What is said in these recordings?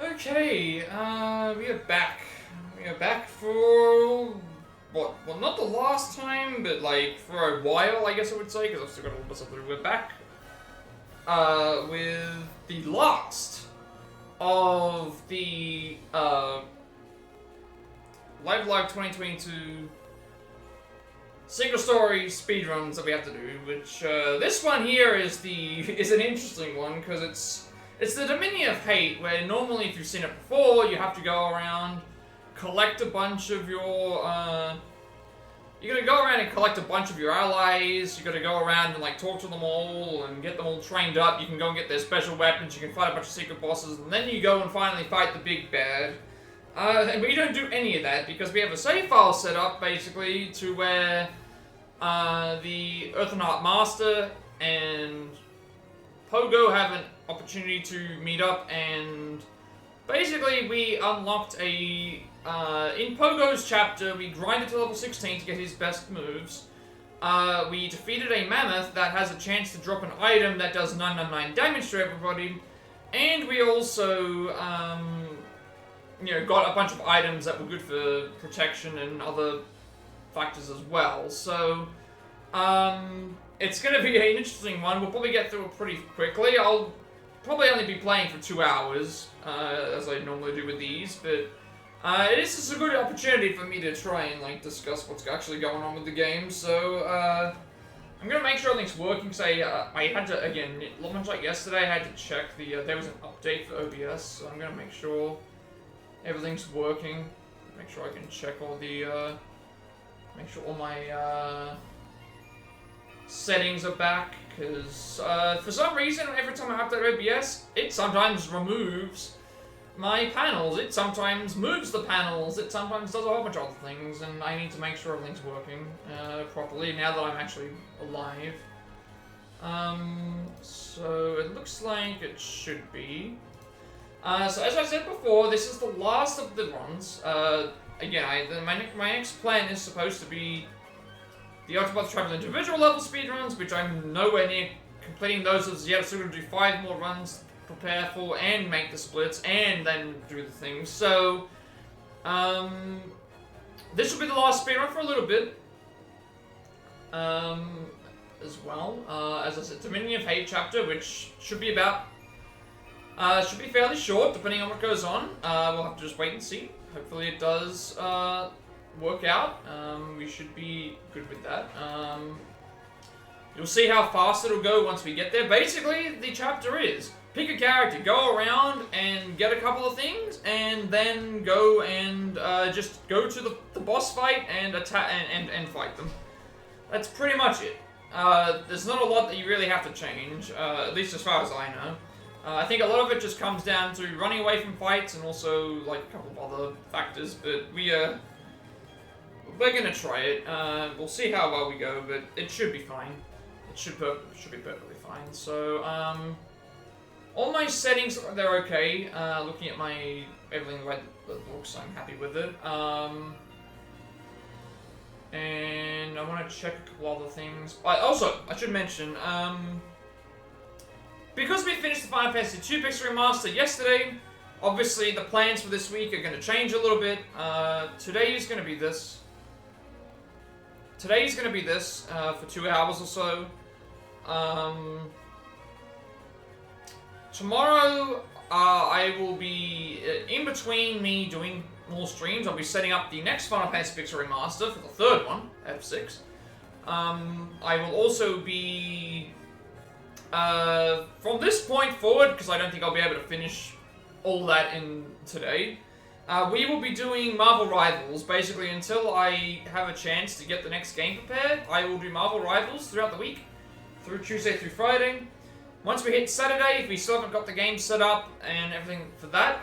Okay, we are back. We are back for what? Well, not the last time, but like for a while, I guess I would say, because I've still got a little bit of something. We're back with the last of the Live 2022 single story speedruns that we have to do. Which this one here is an interesting one because it's the Dominion of Hate, where normally if you've seen it before, you have to go around, collect a bunch of your, you gotta go around and collect a bunch of your allies, you gotta go around and like talk to them all and get them all trained up, you can go and get their special weapons, you can fight a bunch of secret bosses, and then you go and finally fight the big bad. And we don't do any of that because we have a save file set up, basically, to where the Earthernheart Master and Pogo have an opportunity to meet up, and basically we unlocked a in Pogo's chapter we grinded to level 16 to get his best moves. We defeated a mammoth that has a chance to drop an item that does 999 damage to everybody, and we also got a bunch of items that were good for protection and other factors as well. So it's going to be an interesting one. We'll probably get through it pretty quickly. I'll probably only be playing for 2 hours, as I normally do with these, but this is a good opportunity for me to try and like discuss what's actually going on with the game. So I'm going to make sure everything's working, because I had to, again, much like yesterday, I had to check there was an update for OBS, so I'm going to make sure everything's working, make sure I can check all the, make sure all my settings are back, because for some reason every time I update OBS, it sometimes removes my panels, it sometimes moves the panels, it sometimes does a whole bunch of other things, and I need to make sure everything's working properly now that I'm actually alive. So it looks like it should be. So as I said before, this is the last of the runs. Again, my next plan is supposed to be the Octopath Traveler individual level speedruns, which I'm nowhere near completing those as yet. So I'm going to do 5 more runs, prepare for, and make the splits, and then do the things. So, this will be the last speedrun for a little bit. As well. As I said, Dominion of Hate chapter, which should be fairly short, depending on what goes on. We'll have to just wait and see. Hopefully it does work out. We should be good with that. You'll see how fast it'll go once we get there. Basically, the chapter is pick a character, go around and get a couple of things, and then go and just go to the boss fight and attack and fight them. That's pretty much it. There's not a lot that you really have to change, at least as far as I know. I think a lot of it just comes down to running away from fights and also like a couple of other factors, but we're gonna try it. We'll see how well we go, but it should be fine. It should be perfectly fine. So all my settings, they're okay. Looking at everything the way it looks, I'm happy with it. And I want to check a couple other things. Also, I should mention, because we finished the Final Fantasy II Pixel Remaster yesterday, obviously the plans for this week are going to change a little bit. Today is going to be this. Today's going to be this for 2 hours or so. Tomorrow, I will be, in between me doing more streams, I'll be setting up the next Final Fantasy Pixel Remaster for the 3rd one, F6. I will also be, from this point forward, because I don't think I'll be able to finish all that in today, we will be doing Marvel Rivals, basically until I have a chance to get the next game prepared. I will do Marvel Rivals throughout the week, through Tuesday through Friday. Once we hit Saturday, if we still haven't got the game set up and everything for that,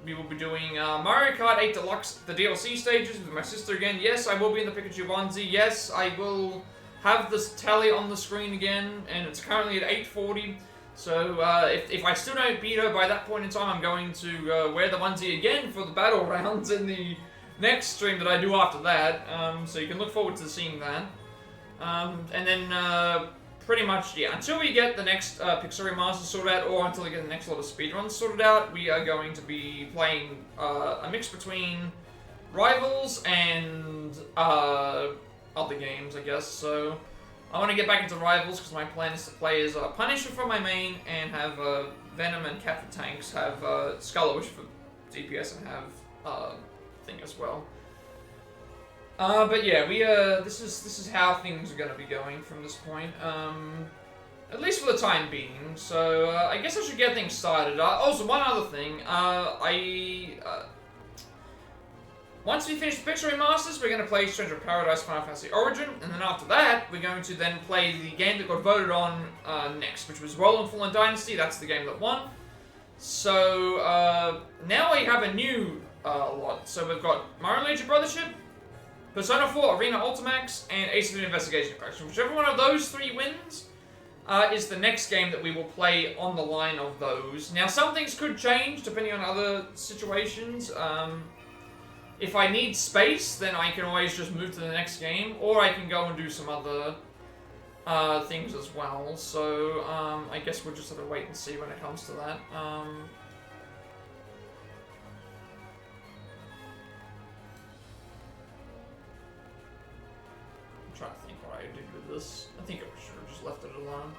we will be doing Mario Kart 8 Deluxe, the DLC stages with my sister again. Yes, I will be in the Pikachu onesie. Yes, I will have this tally on the screen again, and it's currently at 840. So if I still don't beat her by that point in time, I'm going to wear the onesie again for the battle rounds in the next stream that I do after that. So you can look forward to seeing that. And then pretty much, yeah, until we get the next Pixel Remaster sorted out, or until we get the next lot of speedruns sorted out, we are going to be playing a mix between Rivals and other games, I guess. So I want to get back into Rivals because my plan is to play as Punisher for my main and have Venom and Cat for tanks, have Scarlet Witch for DPS, and have Thing as well. But yeah, we this is how things are gonna be going from this point. At least for the time being. So I guess I should get things started. Also, one other thing. Once we finish the Pixel Remasters, we're going to play Stranger of Paradise Final Fantasy Origin, and then after that, we're going to then play the game that got voted on next, which was Roll and Fallen Dynasty. That's the game that won. So now we have a new lot. So we've got Mario Legion Brothership, Persona 4 Arena Ultimax, and Ace Attorney Investigation Faction. Whichever one of those three wins is the next game that we will play on the line of those. Now, some things could change depending on other situations. If I need space, then I can always just move to the next game, or I can go and do some other things as well. So I guess we'll just have to wait and see when it comes to that. I'm trying to think what I did with this. I think I should have just left it alone.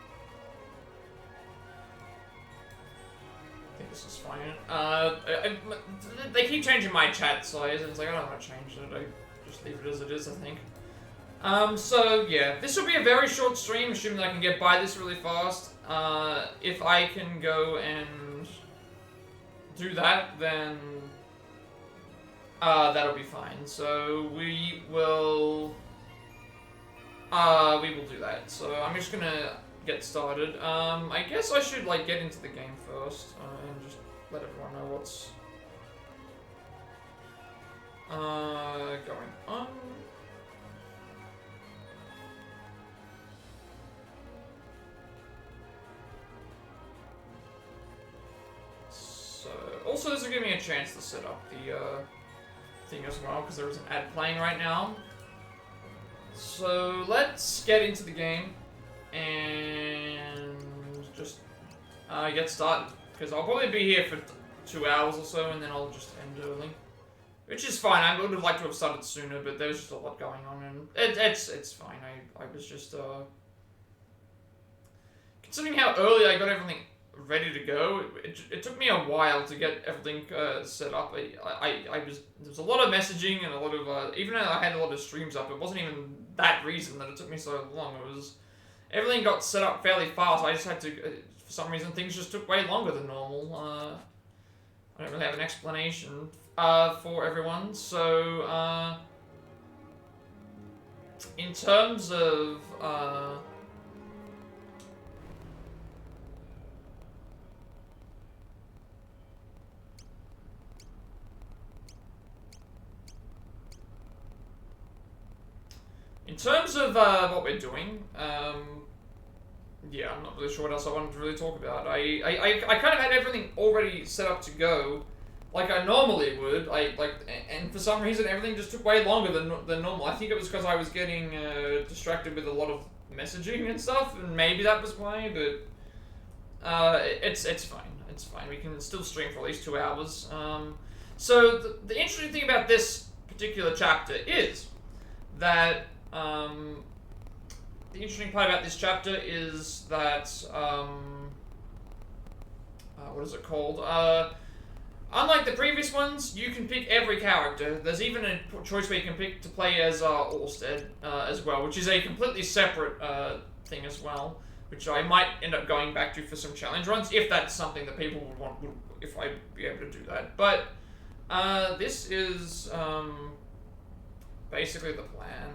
I think this is fine. They keep changing my chat size, and it's like, I don't want to change it. I just leave it as it is, I think. So yeah, this will be a very short stream, assuming that I can get by this really fast. If I can go and do that, then that'll be fine. So we will do that. So I'm just gonna get started. I guess I should like get into the game first and just let everyone know what's going on. So also this will give me a chance to set up the thing as well, because there is an ad playing right now. So let's get into the game and just get started, because I'll probably be here for 2 hours or so, and then I'll just end early, which is fine. I would have liked to have started sooner, but there's just a lot going on, and it's fine. I was just considering how early I got everything ready to go. It took me a while to get everything set up. There was a lot of messaging and a lot of even though I had a lot of streams up, it wasn't even that reason that it took me so long. It was everything got set up fairly fast. I just had to, for some reason, things just took way longer than normal. I don't really have an explanation for everyone. So in terms of what we're doing, yeah, I'm not really sure what else I wanted to really talk about. I kind of had everything already set up to go, like I normally would. And for some reason everything just took way longer than normal. I think it was because I was getting distracted with a lot of messaging and stuff, and maybe that was why. But it's fine. It's fine. We can still stream for at least 2 hours. So the interesting thing about this particular chapter is that. The interesting part about this chapter is that, what is it called? Unlike the previous ones, you can pick every character. There's even a choice where you can pick to play as Orsted as well, which is a completely separate thing as well, which I might end up going back to for some challenge runs, if that's something that people would want, if I'd be able to do that. But this is basically the plan.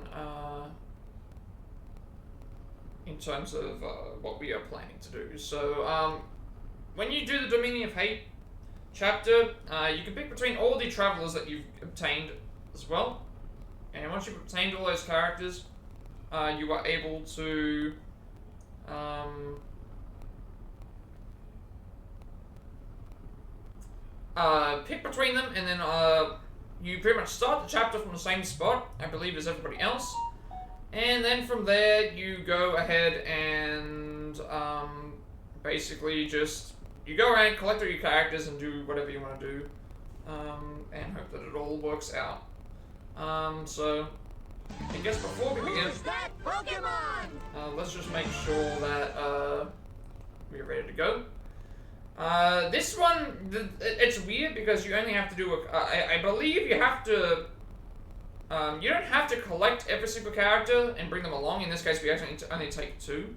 In terms of what we are planning to do. So, when you do the Dominion of Hate chapter, you can pick between all the travelers that you've obtained as well. And once you've obtained all those characters, you are able to pick between them, and then you pretty much start the chapter from the same spot, I believe, as everybody else. And then from there, you go ahead and basically just you go around, collect all your characters, and do whatever you want to do, and hope that it all works out. So I guess before we begin, let's just make sure that we're ready to go. This one, it's weird because you only have to do I believe you have to. You don't have to collect every single character and bring them along. In this case, we actually only take 2.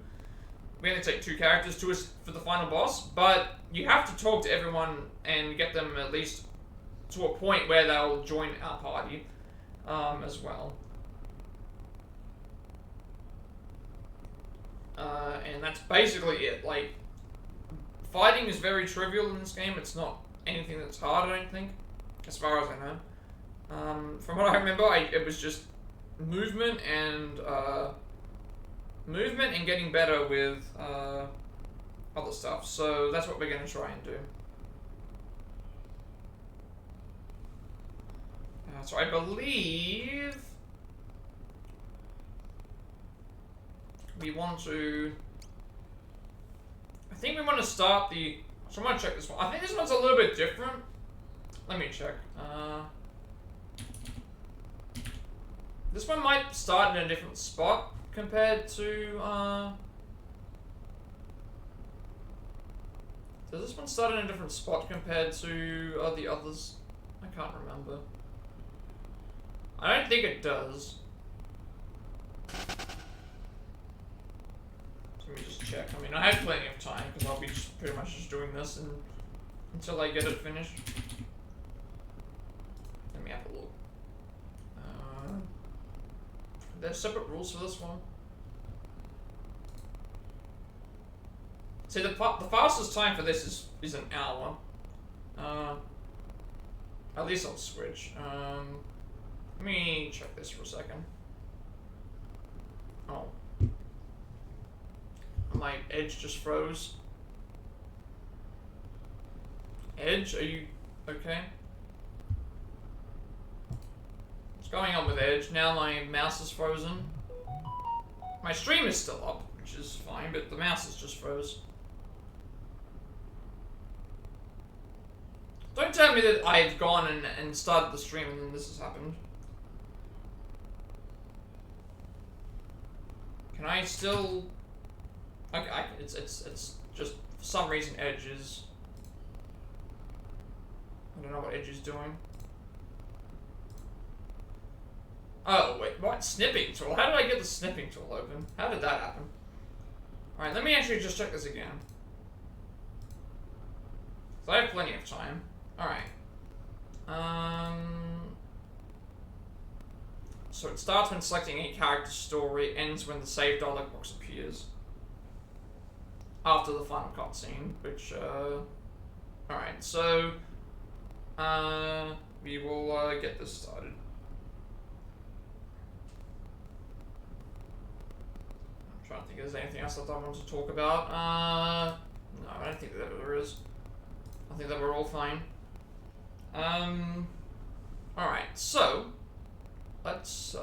We only take 2 characters to us for the final boss, but you have to talk to everyone and get them at least to a point where they'll join our party as well. And that's basically it. Like, fighting is very trivial in this game. It's not anything that's hard, I don't think, as far as I know. From what I remember, it was just movement and getting better with other stuff. So that's what we're going to try and do. So I believe we want to. I think we want to start the. So I'm going to check this one. I think this one's a little bit different. Let me check. This one might start in a different spot compared to, does this one start in a different spot compared to the others? I can't remember. I don't think it does. So let me just check. I mean, I have plenty of time because I'll be just pretty much just doing this until I get it finished. Let me have a look. There's separate rules for this one. See, the fastest time for this is an hour. At least on Switch. Let me check this for a second. Oh. My Edge just froze. Edge, are you okay? What's going on with Edge? Now my mouse is frozen. My stream is still up, which is fine, but the mouse is just froze. Don't tell me that I've gone and started the stream and then this has happened. Can I still... Okay, it's just, for some reason, Edge is... I don't know what Edge is doing. Oh, wait, what? Snipping tool? How did I get the snipping tool open? How did that happen? Alright, let me actually just check this again. So I have plenty of time. Alright. So it starts when selecting a character story, ends when the save dialog box appears. After the final cutscene, which, alright, so... we will, get this started. I'm trying to think if there's anything else that I want to talk about. No, I don't think that there is. I think that we're all fine. Alright, so let's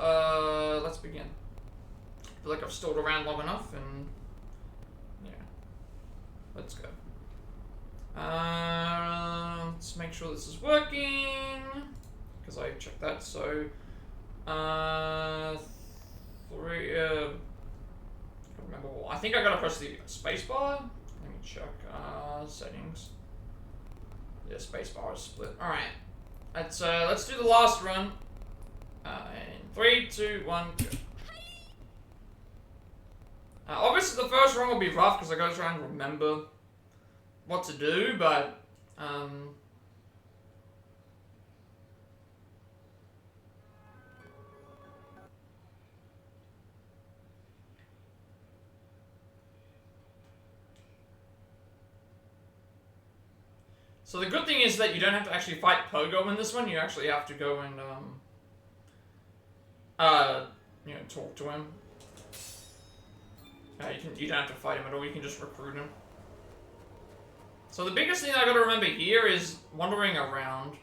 begin. I feel like I've stalled around long enough and yeah. Let's go. Let's make sure this is working. Because I checked that, so I think I gotta press the spacebar. Let me check. Settings. Yeah, spacebar is split. Alright. Let's do the last run. In 3, 2, 1, go. Obviously the first run will be rough because I gotta try and remember what to do, but so the good thing is that you don't have to actually fight Pogo in this one. You actually have to go and you know, talk to him. You don't have to fight him at all. You can just recruit him. So the biggest thing I gotta remember here is wandering around.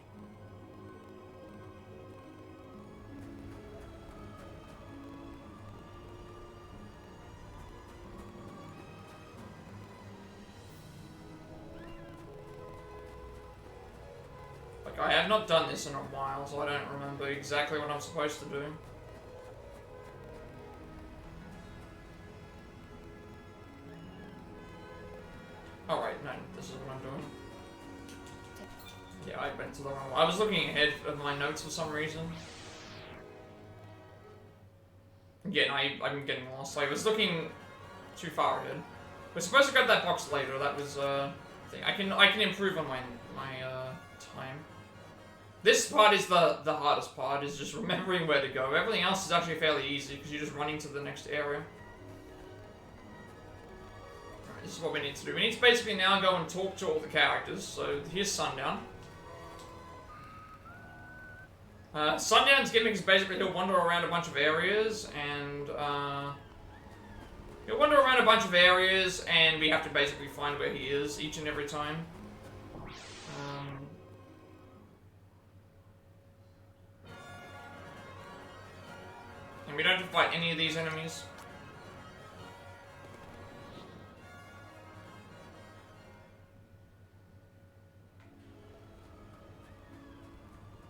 I have not done this in a while, so I don't remember exactly what I'm supposed to do. Alright, no, this is what I'm doing. Yeah, I went to the wrong one. I was looking ahead of my notes for some reason. Yeah, I'm getting lost. I was looking too far ahead. We're supposed to grab that box later. That was thing. I can improve on my time. This part is the hardest part. Is just remembering where to go. Everything else is actually fairly easy because you're just running to the next area. Alright, this is what we need to do. We need to basically now go and talk to all the characters. So here's Sundown. Sundown's gimmick is basically he'll wander around a bunch of areas and we have to basically find where he is each and every time. And we don't have to fight any of these enemies.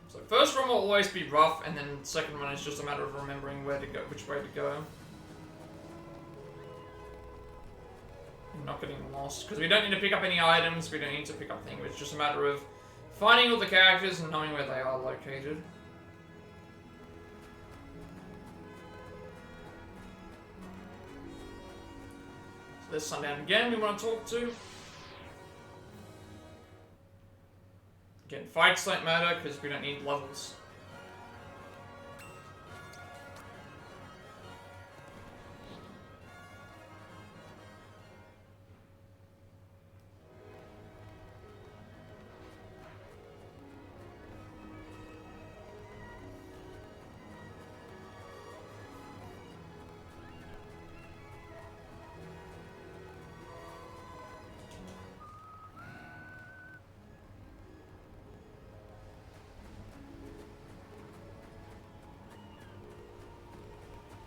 So first run will always be rough, and then second run is just a matter of remembering where to go, which way to go. I'm not getting lost, because we don't need to pick up any items, we don't need to pick up things, it's just a matter of finding all the characters and knowing where they are located. So there's Sundown again we want to talk to. Again, fights don't matter because we don't need levels.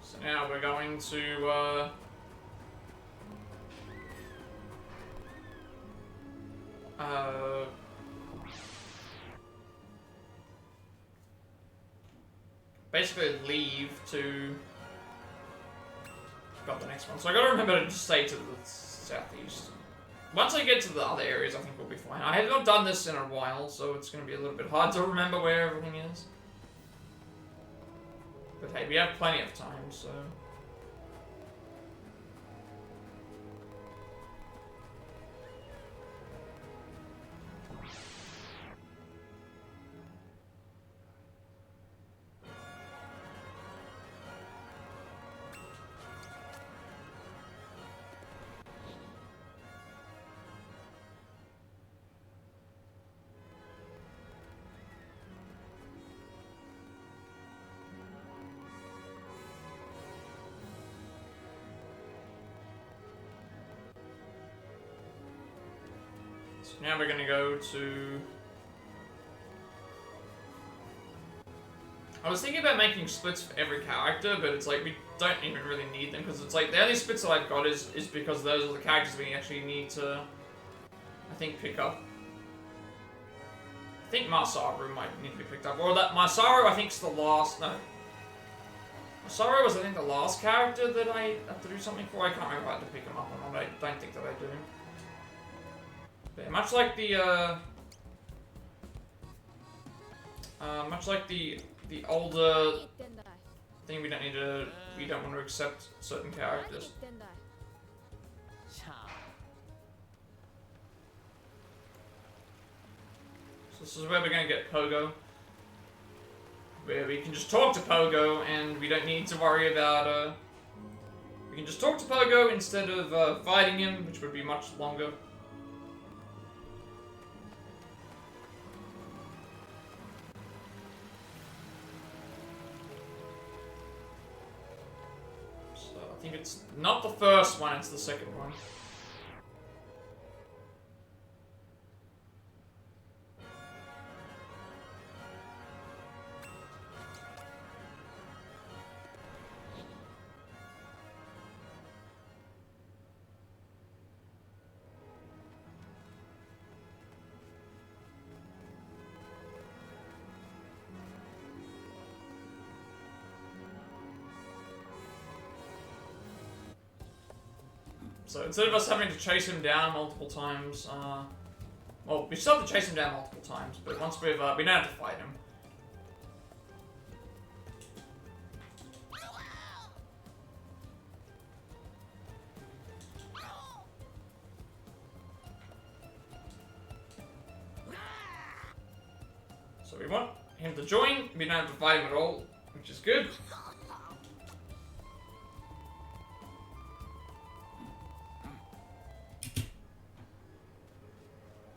So now we're going to, basically leave to got the next one. So I gotta remember to just stay to the southeast. Once I get to the other areas, I think we'll be fine. I have not done this in a while, so it's gonna be a little bit hard to remember where everything is. But hey, we have plenty of time, so... So now we're gonna go to... I was thinking about making splits for every character, but it's like we don't even really need them, because it's like the only splits that I've got is because those are the characters we actually need to, I think, pick up. I think Masaru might need to be picked up, or that Masaru I think is the last, no. Masaru was I think the last character that I have to do something for. I can't remember if I had to pick him up or not. I don't think that I do. But much like the older thing, we don't want to accept certain characters. So this is where we're gonna get Pogo, where we can just talk to Pogo and we don't need to worry about we can just talk to Pogo instead of fighting him, which would be much longer. I think it's not the first one, it's the second one. So instead of us having to chase him down multiple times, well, we still have to chase him down multiple times, but once we don't have to fight him. So we want him to join, we don't have to fight him at all, which is good.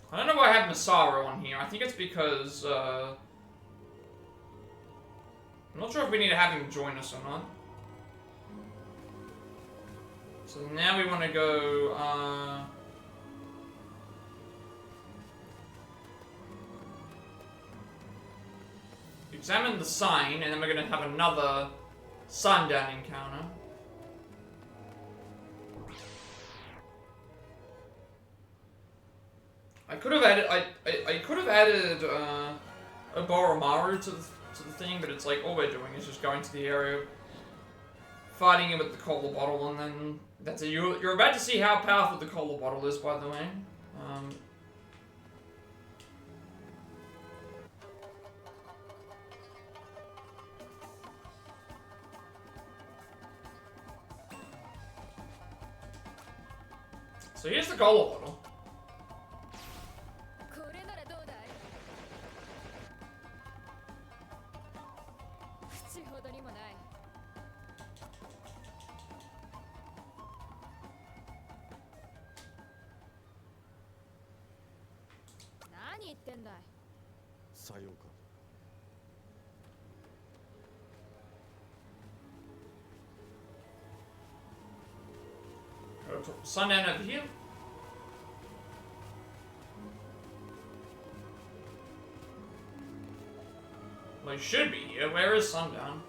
I don't know why I have Masaru on here. I think it's because, I'm not sure if we need to have him join us or not. So now we want to go, examine the sign, and then we're going to have another sundown encounter. I could have added I could have added Oboromaru to the thing, but it's like all we're doing is just going to the area, fighting him with the cola bottle, and then that's it. You're about to see how powerful the cola bottle is, by the way. So here's the cola bottle. Sundown over here. Well, he should be here. Where is Sundown?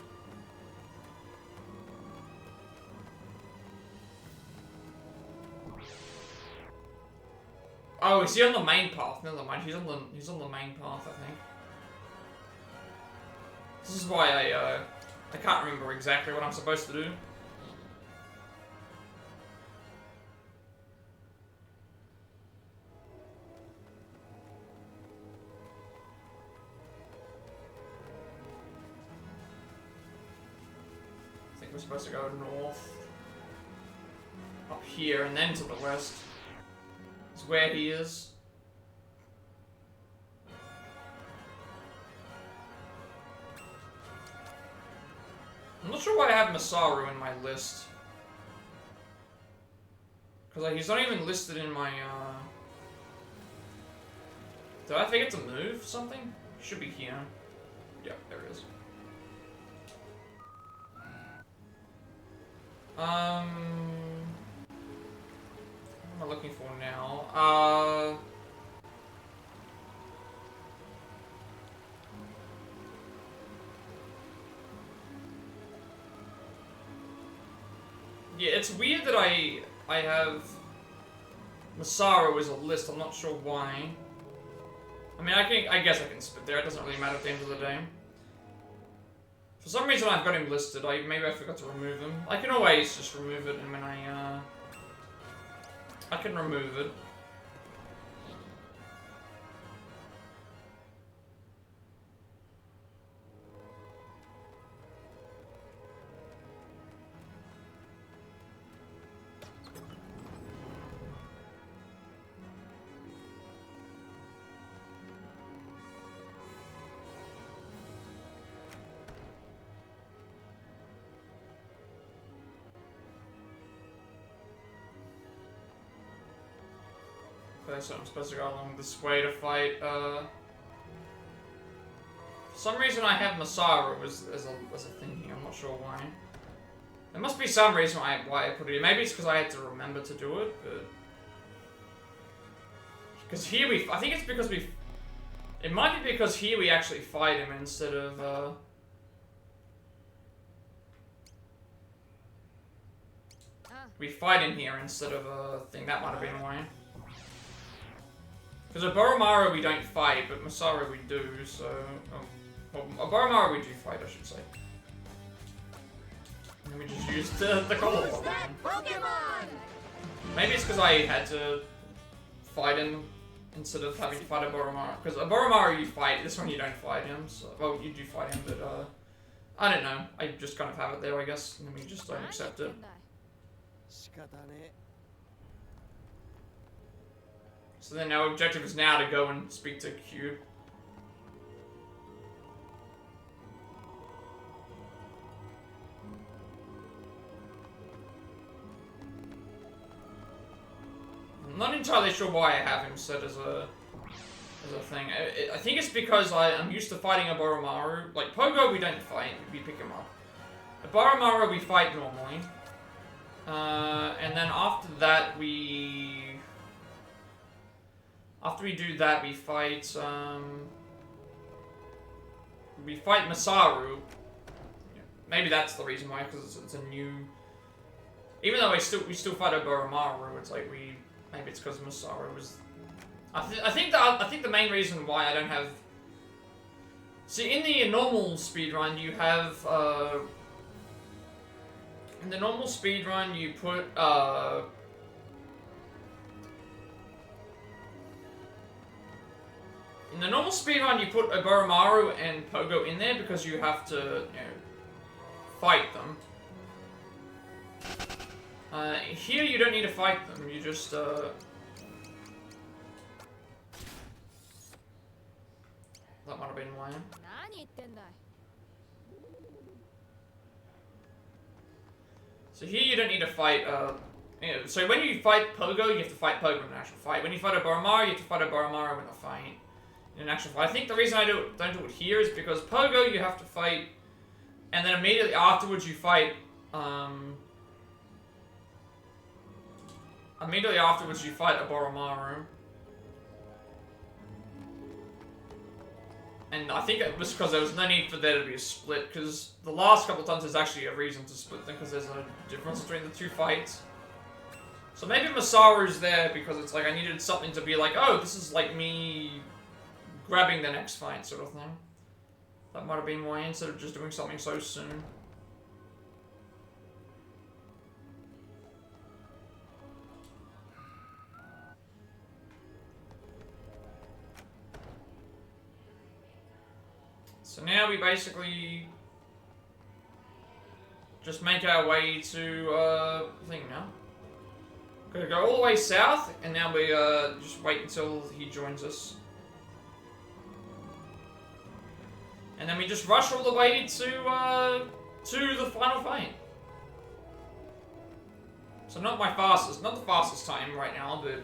Oh, is he on the main path? Never mind. He's on the main path, I think. This is why I can't remember exactly what I'm supposed to do. We're supposed to go north, up here, and then to the west. Is where he is. I'm not sure why I have Masaru in my list. Because he's not even listed in my, Did I forget to move something? He should be here. Yeah, there it is. What am I looking for now? Yeah, it's weird that I have Masaru as a list. I'm not sure why. I mean, I guess I can spit there. It doesn't really matter at the end of the day. For some reason I've got him listed. Maybe I forgot to remove him. I can always just remove it, and when I can remove it. Okay, so I'm supposed to go along this way to fight, For some reason I have Masaru as a thing here, I'm not sure why. There must be some reason why I put it here. Maybe it's because I had to remember to do it, but... Because here I think it's because it might be because here we actually fight him instead of, we fight him here instead of a thing. That might have been why. Because Oboromaru we don't fight, but Masaru we do, so... well, Oboromaru we do fight, I should say. And we just use the color. Maybe it's because I had to fight him instead of having to fight a Boromaru. Because a Boromaru you fight, this one you don't fight him. So, well, you do fight him, but I don't know. I just kind of have it there, I guess, and we just don't accept it. So then our objective is now to go and speak to Q. I'm not entirely sure why I have him set as a thing. I think it's because I'm used to fighting a Boromaru. Like, Pogo we don't fight, we pick him up. A Boromaru we fight normally. And then after that we... After we do that we fight, Masaru. Maybe that's the reason why, because it's a new... Even though we still fight a Boromaru, it's like we... Maybe it's because Masaru was... I think the main reason why I don't have... See, in the normal speedrun, you have... In the normal speedrun, you put... In the normal speedrun, you put a Boromaru and Pogo in there because you have to, you know, fight them. Here you don't need to fight them, you just, That might have been why. So here you don't need to fight, you know, so when you fight Pogo, you have to fight Pogo in an actual fight. When you fight a Boromaru, you have to fight a Boromaru in a fight. In an actual fight. I think the reason I don't do it here is because Pogo you have to fight, and then immediately afterwards you fight, immediately afterwards you fight a Boromaru. And I think it was because there was no need for there to be a split, because the last couple of times there's actually a reason to split them, because there's a difference between the two fights. So maybe Masaru's there because it's like I needed something to be like, oh, this is like me grabbing the next fight sort of thing. That might have been why, instead of just doing something so soon. So now we basically just make our way to thing now. Gonna go all the way south, and now we just wait until he joins us. And then we just rush all the way to the final fight. So not the fastest time right now, but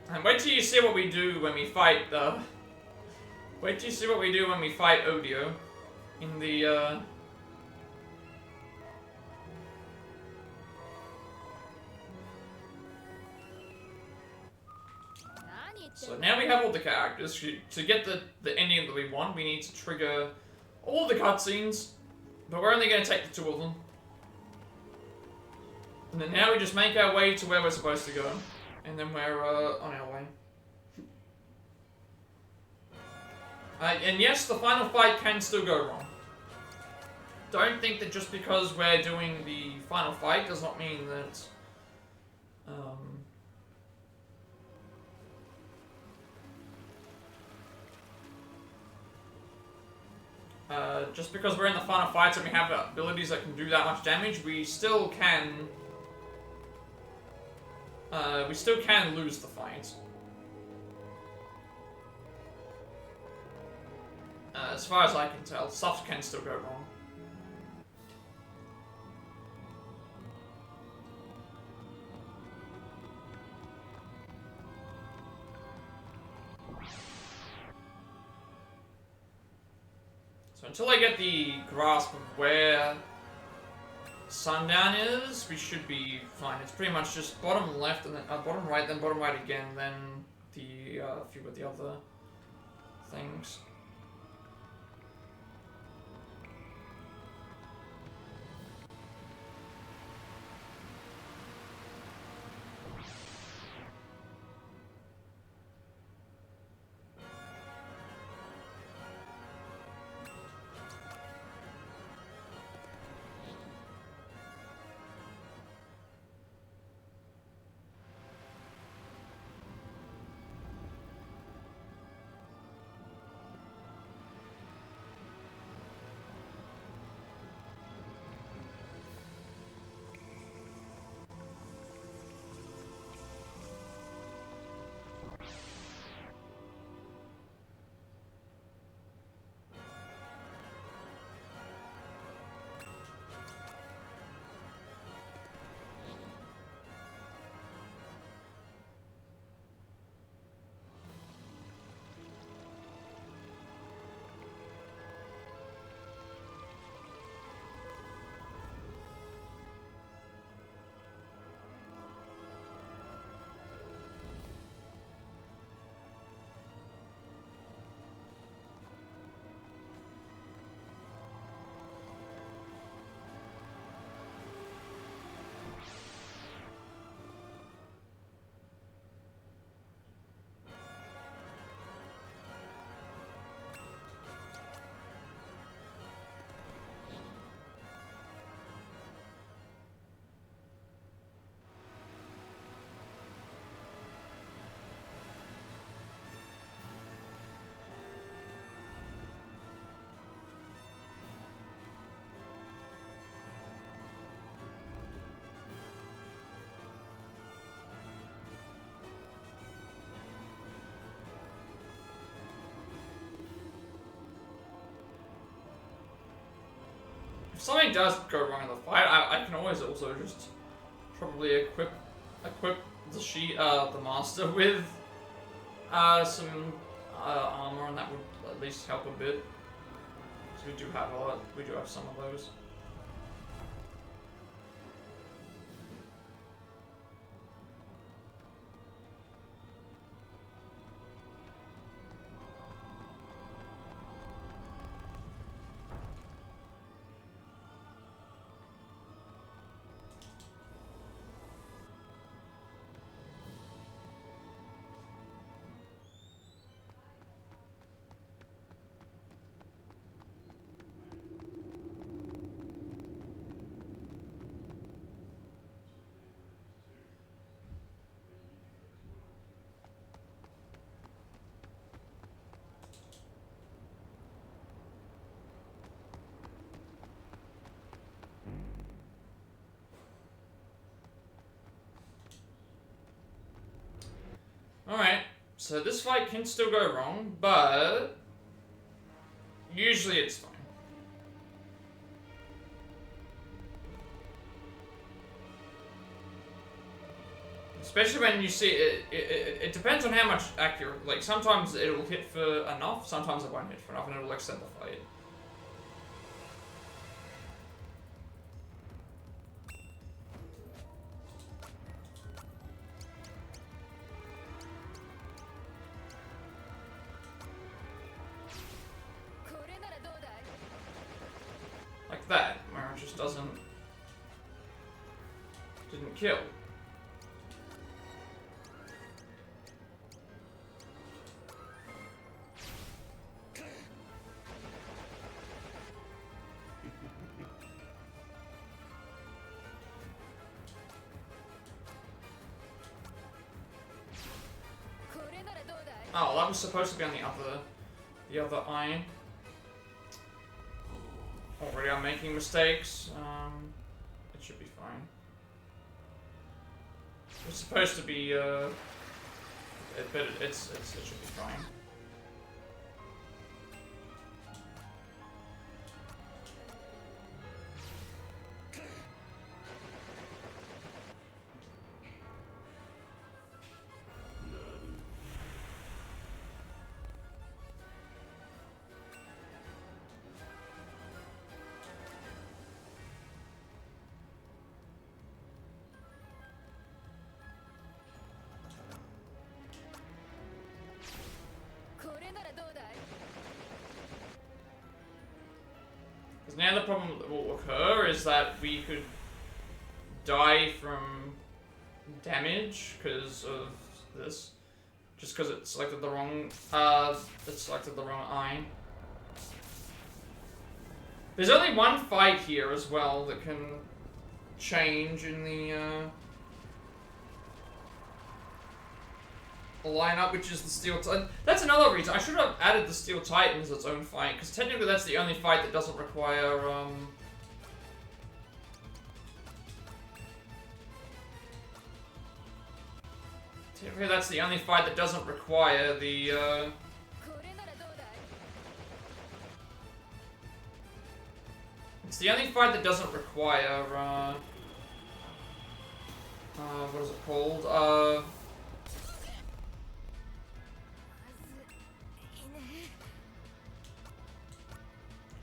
and wait till you see what we do when we fight wait till you see what we do when we fight Odio in the So now we have all the characters. To get the ending that we want, we need to trigger all the cutscenes, but we're only going to take the 2 of them. And then now we just make our way to where we're supposed to go, and then we're on our way. And yes, the final fight can still go wrong. Don't think that just because we're doing the final fight does not mean that just because we're in the final fights and we have abilities that can do that much damage, we still can lose the fight. As far as I can tell, stuff can still go wrong. So until I get the grasp of where sundown is, we should be fine. It's pretty much just bottom left and then bottom right, then bottom right again, then the few of the other things. something does go wrong in the fight, I can always also just probably equip the master with some armor, and that would at least help a bit. Because we do have some of those. Alright, so this fight can still go wrong, but usually it's fine. Especially when you see it depends on how much accurate, like sometimes it'll hit for enough, sometimes it won't hit for enough, and it'll extend the fight. Like that, where it just didn't kill. Oh, that was supposed to be on the other eye. Already I'm making mistakes. It should be fine. It's supposed to be, but it should be fine. Now the problem that will occur is that we could die from damage because of this, just because it selected the wrong eye. There's only one fight here as well that can change in the lineup, which is the Steel Titan. That's another reason. I should have added the Steel Titan as its own fight, because technically that's the only fight that doesn't require, technically that's the only fight that doesn't require the, it's the only fight that doesn't require, what is it called?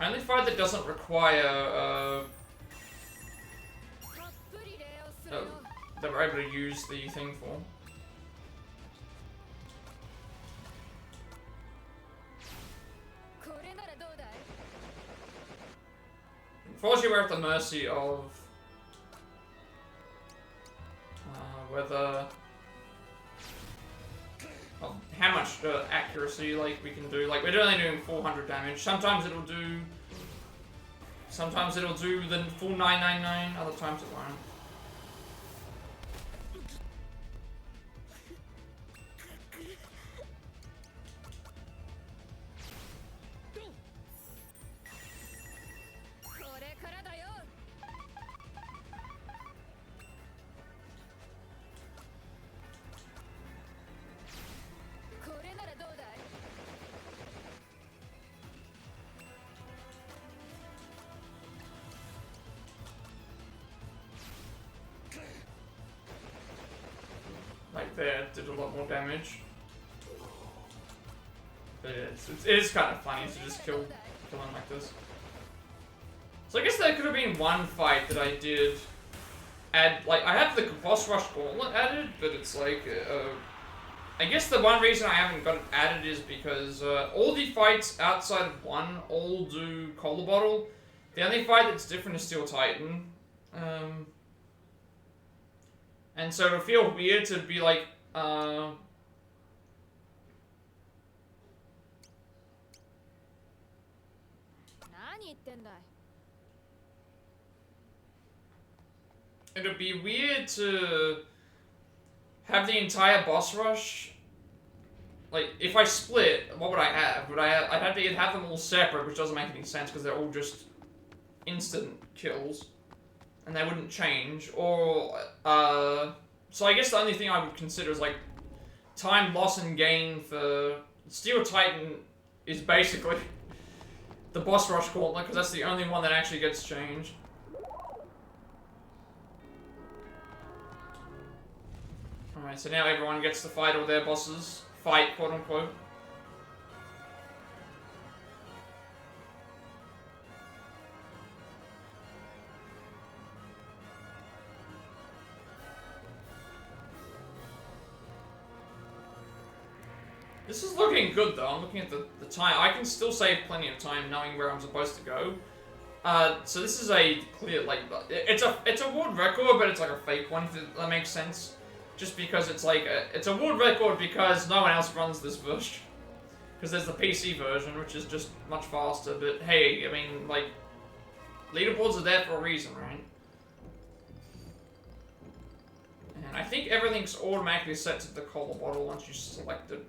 Only fight that doesn't require, that we're able to use the thing for. Unfortunately, we're at the mercy of whether how much accuracy like we can do. Like we're only doing 400 damage. Sometimes it'll do the full 999. Other times it won't. there did a lot more damage. But it is kind of funny to just kill him like this. So I guess there could have been one fight that I did add, like, I have the boss rush gauntlet added, but it's like, I guess the one reason I haven't got it added is because all the fights outside of one all do Cola Bottle. The only fight that's different is Steel Titan. And so it would feel weird to be like, it'd be weird to have the entire boss rush. Like, if I split, what would I have? I'd have to have them all separate, which doesn't make any sense because they're all just instant kills, and they wouldn't change. Or, so I guess the only thing I would consider is like time loss and gain for Steel Titan is basically the boss rush gauntlet because that's the only one that actually gets changed. Alright, so now everyone gets to fight all their bosses. Fight, quote unquote. This is looking good though. I'm looking at the time. I can still save plenty of time knowing where I'm supposed to go. So this is a clear, like, it's a world record, but it's like a fake one, if that makes sense. Just because it's like, it's a world record because no one else runs this version. Because there's the PC version, which is just much faster, but hey, I mean, like, leaderboards are there for a reason, right? And I think everything's automatically set to the Cola Bottle once you select it.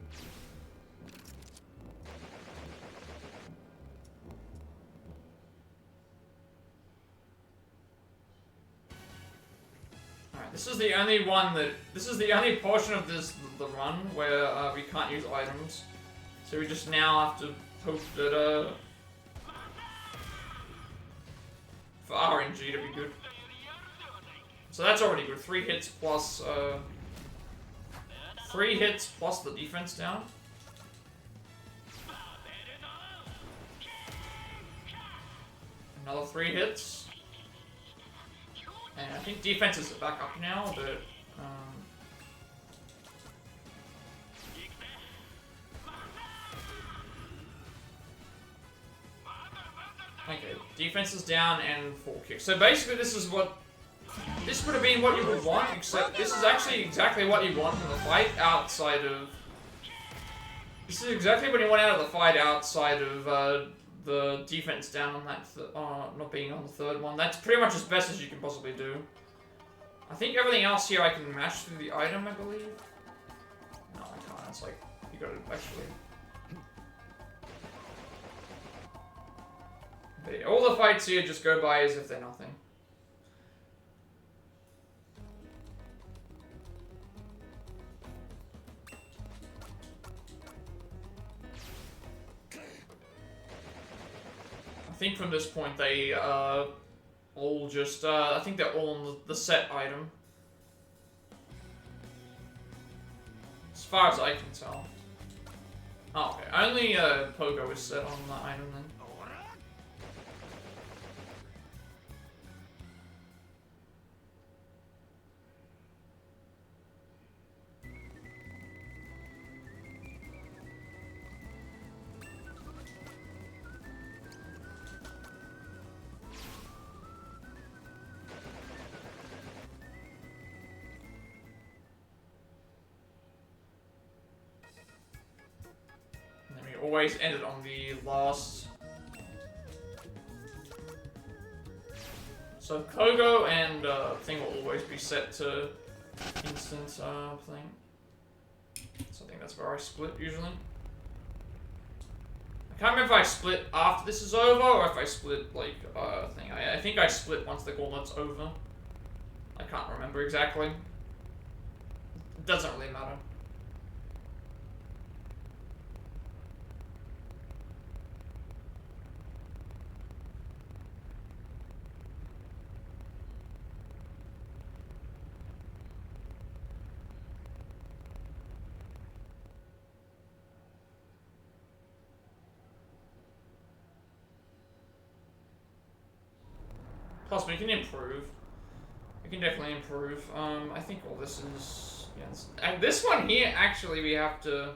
This is the only one that, this is the only portion of the run where we can't use items. So we just now have to hope that, for RNG to be good. So that's already good. 3 hits plus, 3 hits plus the defense down. Another 3 hits. And I think defense is back up now, but okay, defense is down and 4 kicks. So basically this is what, this would have been what you would want, except this is actually exactly what you want in the fight outside of, this is exactly what you want out of the fight outside of the defense down on that, not being on the third one. That's pretty much as best as you can possibly do. I think everything else here I can match through the item, I believe. No, I can't. It's like, you gotta actually... But yeah, all the fights here just go by as if they're nothing. I think from this point they all just, I think they're all on the set item. As far as I can tell. Oh, okay. Only Pogo is set on the item then. Always ended on the last. So Kogo and thing will always be set to instant thing. So I think that's where I split usually. I can't remember if I split after this is over or if I split like thing. I think I split once the gauntlet's over. I can't remember exactly. It doesn't really matter. Possibly, you can improve. You can definitely improve. I think all this is... Yes. And this one here, actually, we have to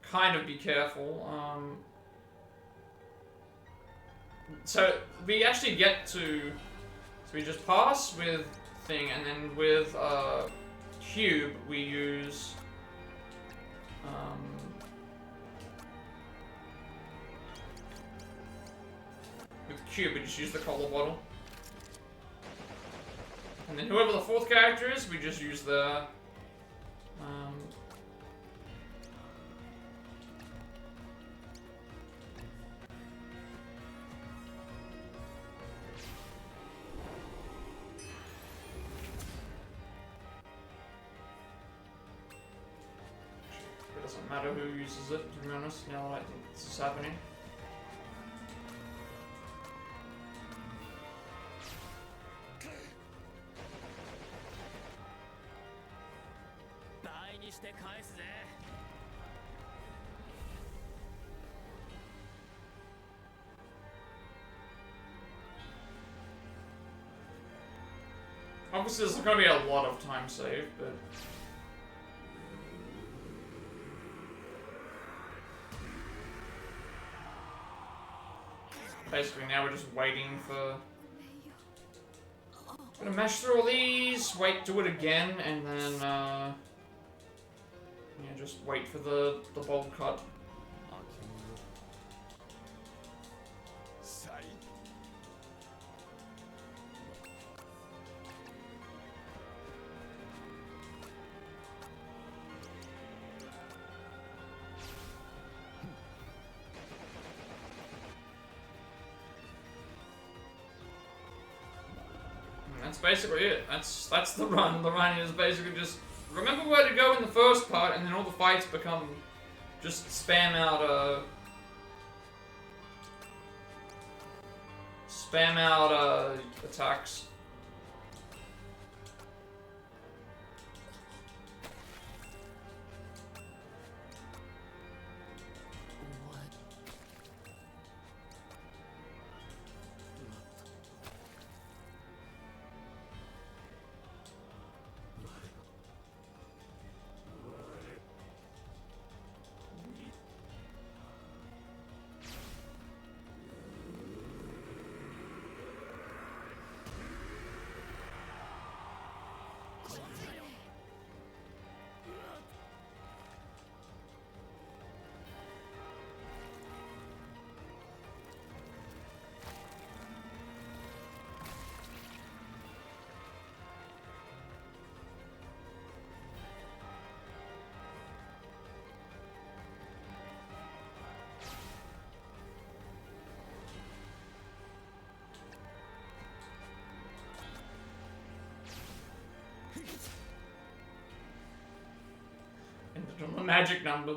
kind of be careful. So, we actually get to... So we just pass with thing, and then with cube, we use... with cube, we just use the cola bottle. And then whoever the fourth character is, we just use the... It doesn't matter who uses it, to be honest, now that I think this is happening. Obviously, there's going to be a lot of time saved, but... Basically, now we're just waiting for... Gonna mash through all these, wait, do it again, and then, yeah, just wait for the bold cut. That's basically it. That's the run. The run is basically just remember where to go in the first part, and then all the fights become just spam out attacks. A magic number.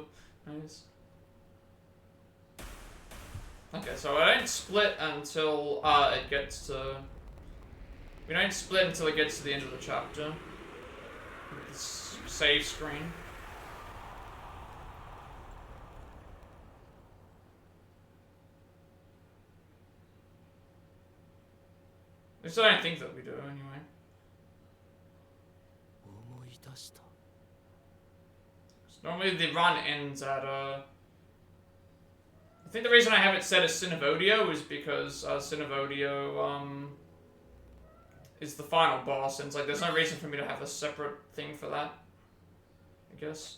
Nice. Okay, so I don't split until it gets to... We don't split until it gets to the end of the chapter. This save screen. At least I don't think that we do, anyway. Normally the run ends at, I think the reason I have it set as Cinevodio is because, Cinevodio, is the final boss, and it's like, there's no reason for me to have a separate thing for that. I guess.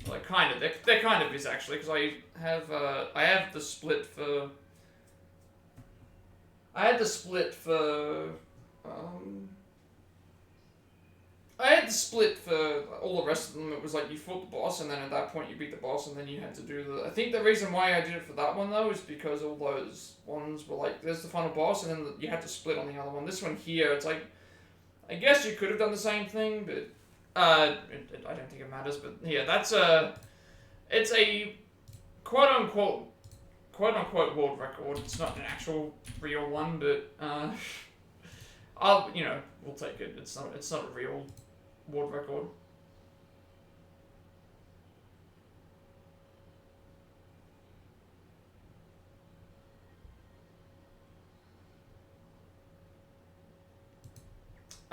Well, kind of. There kind of is, actually, because I have the split for... I had the split for all the rest of them. It was like you fought the boss, and then at that point you beat the boss, and then you had to do the... I think the reason why I did it for that one, though, is because all those ones were like, there's the final boss, and then you had to split on the other one. This one here, it's like... I guess you could have done the same thing, but... I don't think it matters, but yeah, that's a... It's a quote-unquote world record. It's not an actual real one, but we'll take it. It's not a real world record.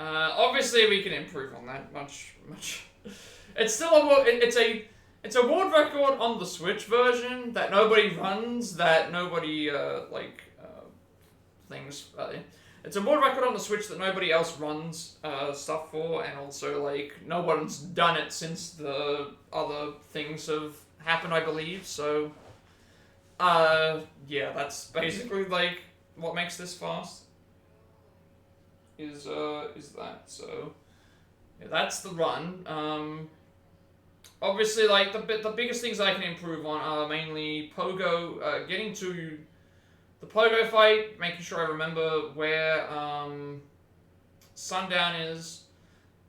Obviously we can improve on that much. It's still it's a world record on the Switch version that nobody runs, that nobody things. It's a world record on the Switch that nobody else runs stuff for, and also like no one's done it since the other things have happened, I believe. So, yeah, that's basically like what makes this fast. Is that so? Yeah, that's the run. Obviously, like the biggest things I can improve on are mainly pogo, getting to the pogo fight, making sure I remember where Sundown is,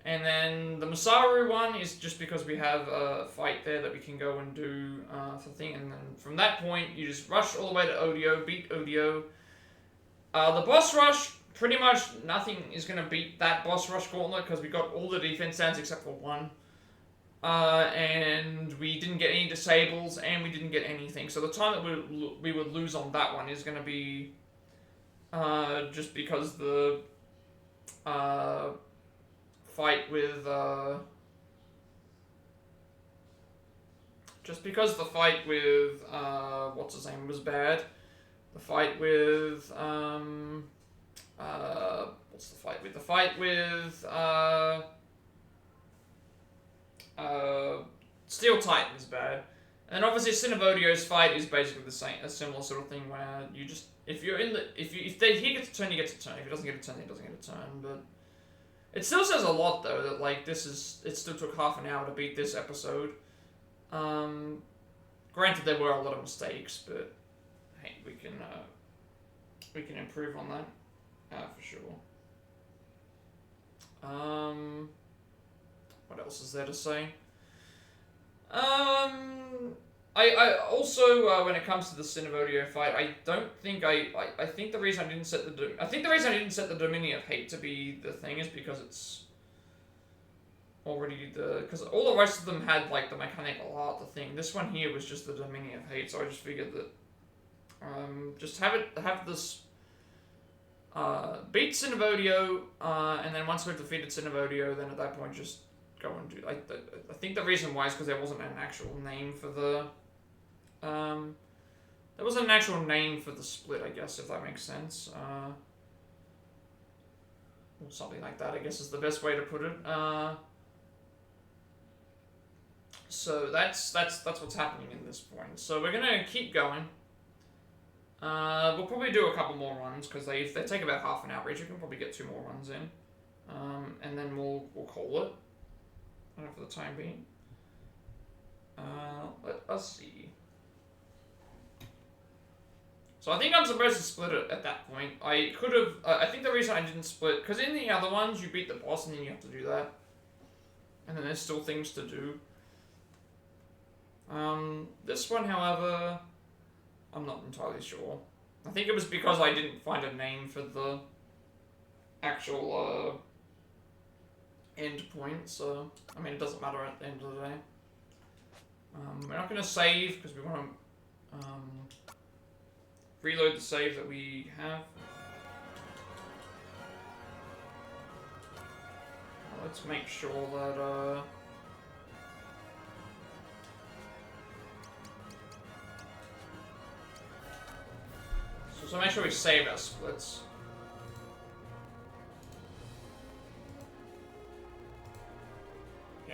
and then the Masaru one is just because we have a fight there that we can go and do for the thing, and then from that point you just rush all the way to Odio, beat Odio. The boss rush, pretty much nothing is going to beat that boss rush gauntlet because we got all the defense stands except for one. And we didn't get any disables, and we didn't get anything. So the time that we would lose on that one is going to be just because the fight with what's his name was bad. The fight with what's the fight with? The fight with Steel Titan is bad. And then obviously Cinevodio's fight is basically the same, a similar sort of thing where you just if he gets a turn, he gets a turn. If he doesn't get a turn, he doesn't get a turn. But it still says a lot though that like it still took half an hour to beat this episode. Granted there were a lot of mistakes, but hey, we can improve on that for sure. What else is there to say? I also when it comes to the Cinevodio fight, I think the reason I didn't set the Dominion of Hate to be the thing is because it's already because all the rest of them had like the mechanical art, the thing. This one here was just the Dominion of Hate, so I just figured that just have this beat Cinevodio, and then once we've defeated Cinevodio, then at that point just go and do. I think the reason why is because there wasn't an actual name for the split, I guess, if that makes sense. Or something like that, I guess is the best way to put it. So that's what's happening in this point. So we're gonna keep going. We'll probably do a couple more runs because if they take about half an hour each, we can probably get 2 more runs in, and then we'll call it. For the time being. Let us see. So I think I'm supposed to split it at that point. I could have. I think the reason I didn't split because in the other ones you beat the boss and then you have to do that, and then there's still things to do. This one, however, I'm not entirely sure. I think it was because I didn't find a name for the actual end point, so I mean it doesn't matter at the end of the day. We're not going to save because we want to reload the save that we have. Let's make sure that so make sure we save our splits.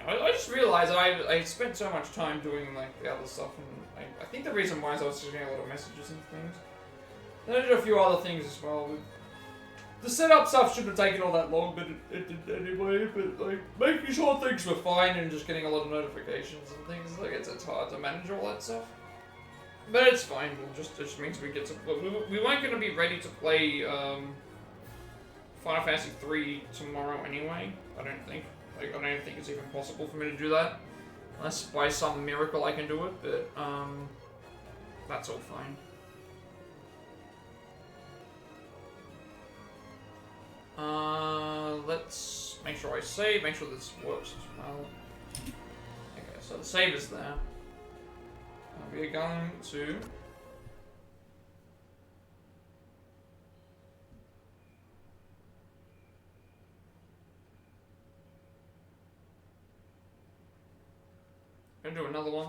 I just realized I spent so much time doing like the other stuff, and I think the reason why is I was just getting a lot of messages and things. Then I did a few other things as well. The setup stuff shouldn't have taken all that long, but it did anyway. But like making sure things were fine and just getting a lot of notifications and things, like it's hard to manage all that stuff. But it's fine. It just means we get to. We weren't going to be ready to play Final Fantasy 3 tomorrow anyway. I don't think. Like, I don't think it's even possible for me to do that. Unless by some miracle I can do it, but that's all fine. Let's make sure I save, make sure this works as well. Okay, so the save is there. We are going to do another one.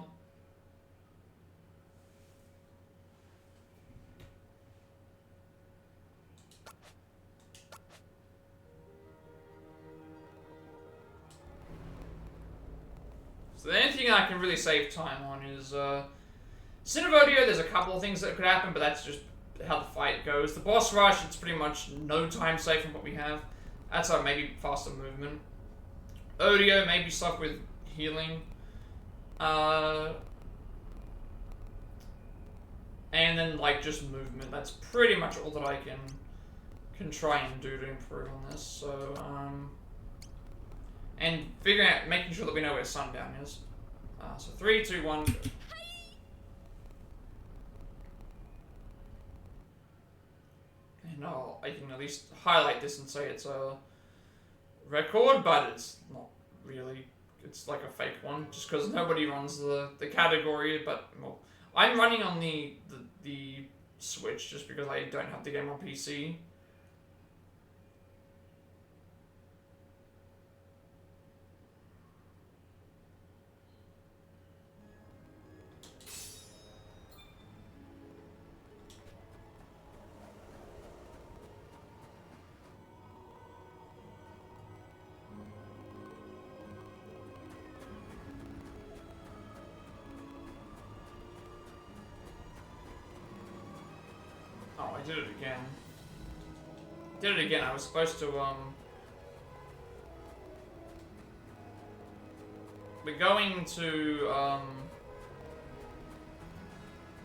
So the only thing I can really save time on is Cinevodio. There's a couple of things that could happen, but that's just how the fight goes. The boss rush, it's pretty much no time save from what we have. That's maybe faster movement. Audio, maybe stuff with healing. And then like just movement. That's pretty much all that I can try and do to improve on this. So and figuring out, making sure that we know where sundown is. So 3, 2, 1, go. And I can at least highlight this and say it's a record, but it's not really. It's like a fake one, just because nobody runs the category. But well, I'm running on the Switch just because I don't have the game on PC. Oh, I did it again. Did it again. I was supposed to, we're going to,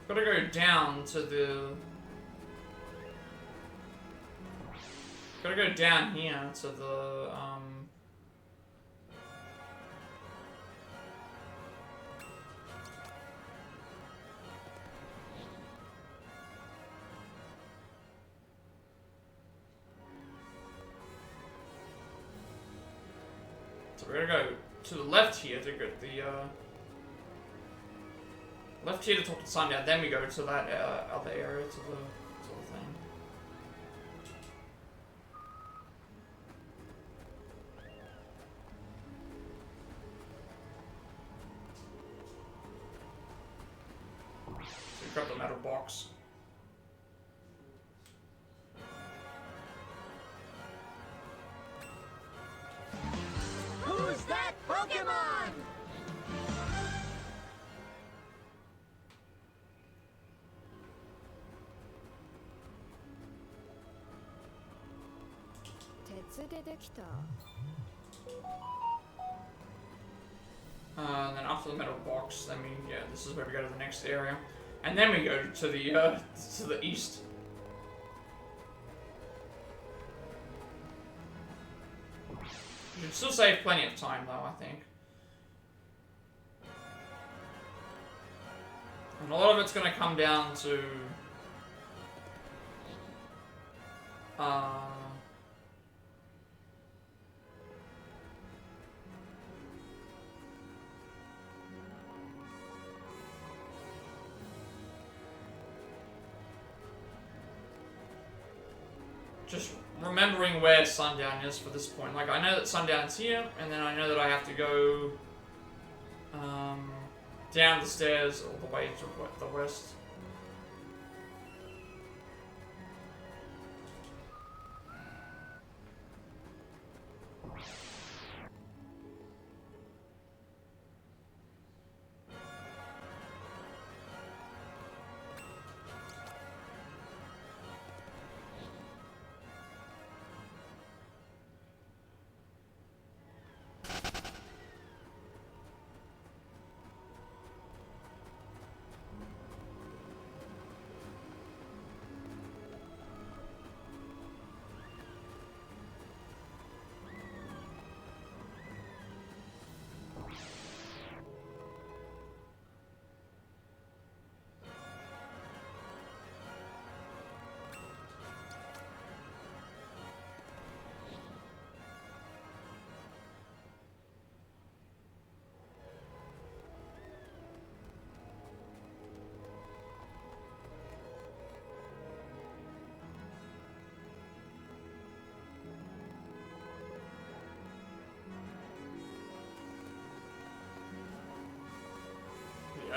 gotta go down to the, gotta go down here to the, so we're gonna go to the left here to get the, left here to talk to Sundown, then we go to that, other area, to the thing. So we grab the metal box. Who's that Pokemon? And then after the metal box, then yeah, this is where we go to the next area. And then we go to the east. We should still save plenty of time though, I think. And a lot of it's gonna come down to just remembering where sundown is for this point. Like, I know that sundown's here, and then I know that I have to go down the stairs all the way to the west.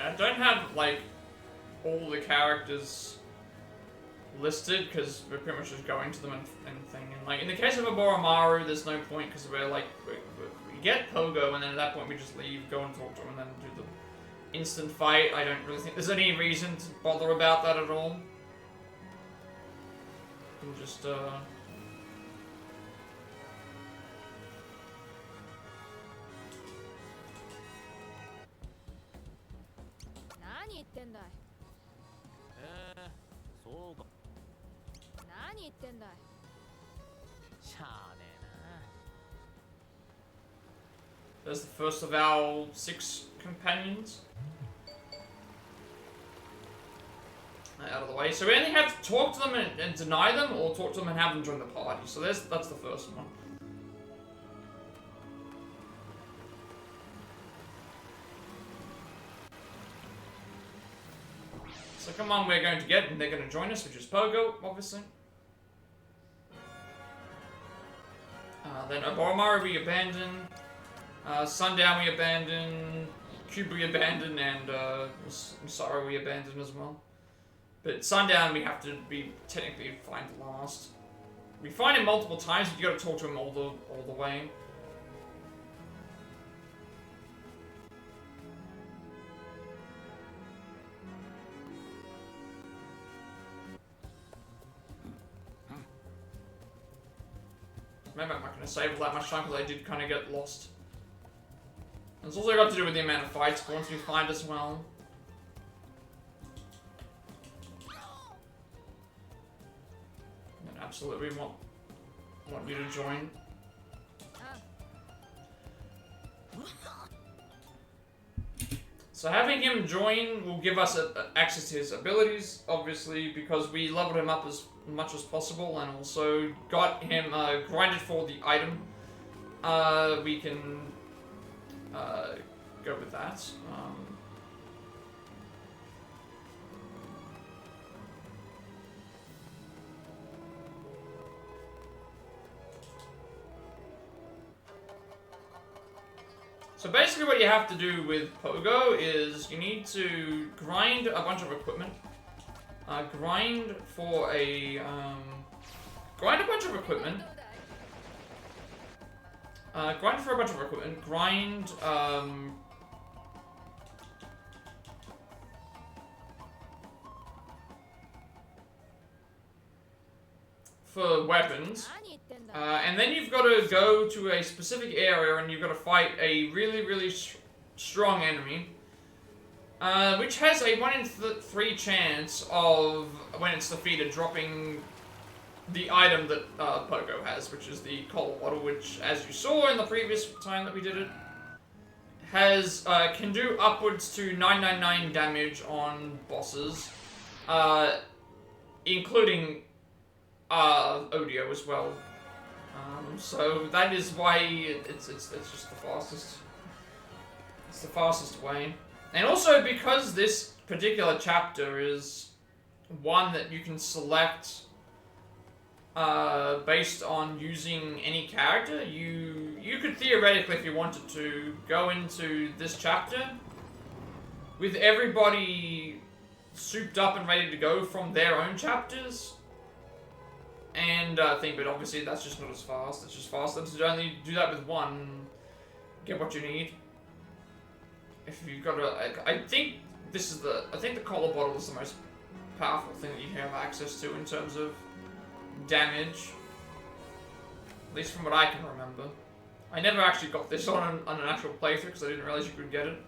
I don't have, like, all the characters listed, because we're pretty much just going to them and thing. And, like, in the case of Aboromaru, there's no point, because we're, like, we get Pogo, and then at that point we just leave, go and talk to him, and then do the instant fight. I don't really think there's any reason to bother about that at all. And just, 何言ってんだい。そうか。何言ってんだい。しゃあねえな。 There's the first of our 6 companions. Out of the way. So we only have to talk to them and deny them, or talk to them and have them join the party. So that's the first one. Second one we're going to get, and they're going to join us, which is Pogo, obviously. Then Aboromaru we abandon, Sundown we abandon, Cube we abandon, and Sorrow we abandon as well. But Sundown we have to be technically find last. We find him multiple times, but you got to talk to him all the way. Maybe I'm not going to save all that much time because I did kind of get lost. And it's also got to do with the amount of fight spawns we find as well. And absolutely want you to join. So having him join will give us access to his abilities, obviously, because we leveled him up as much as possible, and also got him grinded for the item. We can go with that. So basically what you have to do with Pogo is you need to grind a bunch of equipment. Grind for a bunch of equipment. Grind for weapons. And then you've got to go to a specific area and you've got to fight a really strong enemy. Which has a 1 in 3 chance of, when it's defeated, dropping the item that Pogo has, which is the cola bottle, which, as you saw in the previous time that we did it, has can do upwards to 999 damage on bosses, including Odio as well. So that is why it's just the fastest. It's the fastest way. And also because this particular chapter is one that you can select based on using any character, you could theoretically, if you wanted to, go into this chapter with everybody souped up and ready to go from their own chapters. And but obviously that's just not as fast. It's just faster to only do that with one, get what you need. If you've got I think the cola bottle is the most powerful thing that you have access to in terms of damage. At least from what I can remember. I never actually got this on an actual playthrough because I didn't realize you could get it.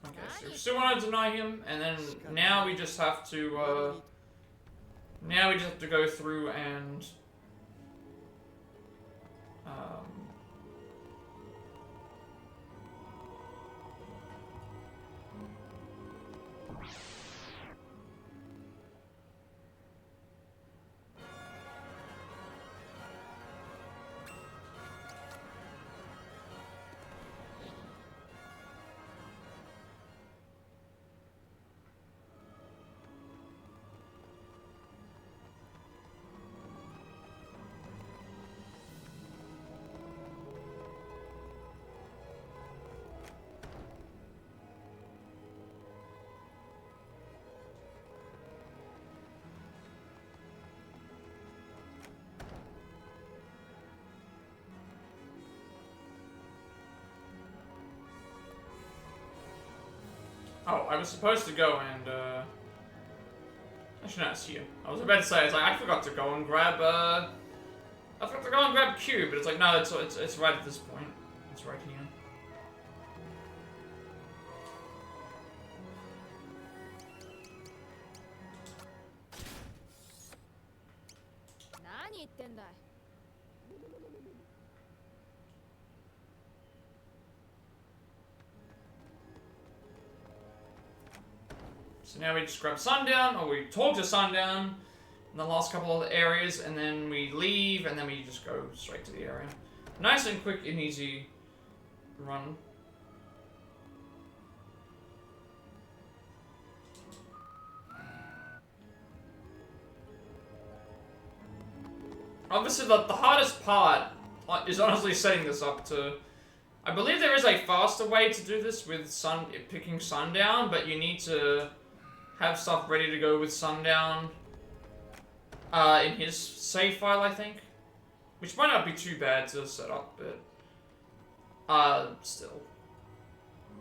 Okay, so we still want to deny him, and then now we just have to go through and Oh, I was supposed to go and, actually, no, it's here. I was about to say, it's like, I forgot to go and grab, I forgot to go and grab Q, but it's like, no, it's right at this point. It's right here. So now we just grab Sundown, or we talk to Sundown in the last couple of areas, and then we leave, and then we just go straight to the area. Nice and quick and easy run. Obviously, the hardest part is honestly setting this up to... I believe there is a faster way to do this with picking Sundown, but you need to have stuff ready to go with Sundown in his save file, I think. Which might not be too bad to set up, but still.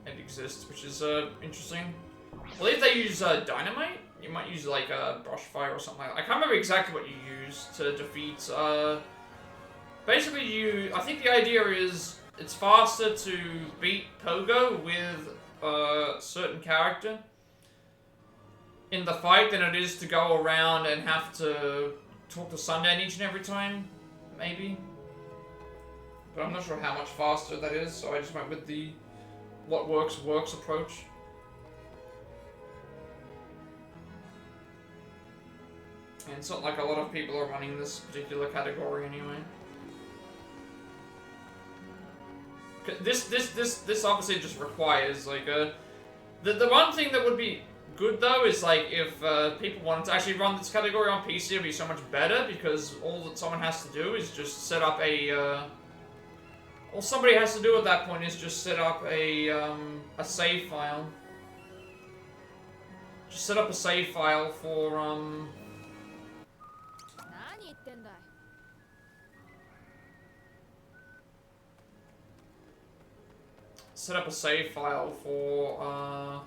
It exists, which is interesting. I believe they use dynamite. You might use like a brush fire or something like that. I can't remember exactly what you use to defeat. Basically, I think the idea is it's faster to beat Pogo with a certain character in the fight than it is to go around and have to talk to Sundown each and every time, maybe. But I'm not sure how much faster that is, so I just went with the what works approach. And it's not like a lot of people are running this particular category anyway. This obviously just requires like the one thing that would be good though is like if people wanted to actually run this category on PC, it'd be so much better because all that someone has to do is just set up a all somebody has to do at that point is just set up a save file. Just set up a save file for set up a save file for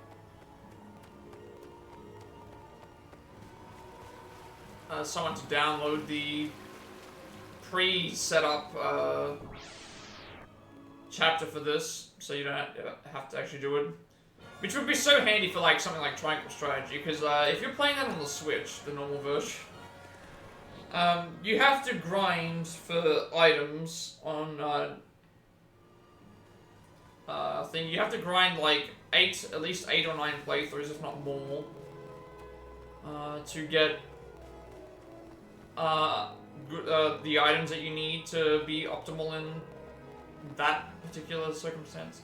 someone to download the pre-set-up chapter for this, so you don't have to actually do it. Which would be so handy for like something like Triangle Strategy, because if you're playing that on the Switch, the normal version, you have to grind for items on thing. You have to grind like at least 8 or 9 playthroughs, if not more, to get the items that you need to be optimal in that particular circumstance.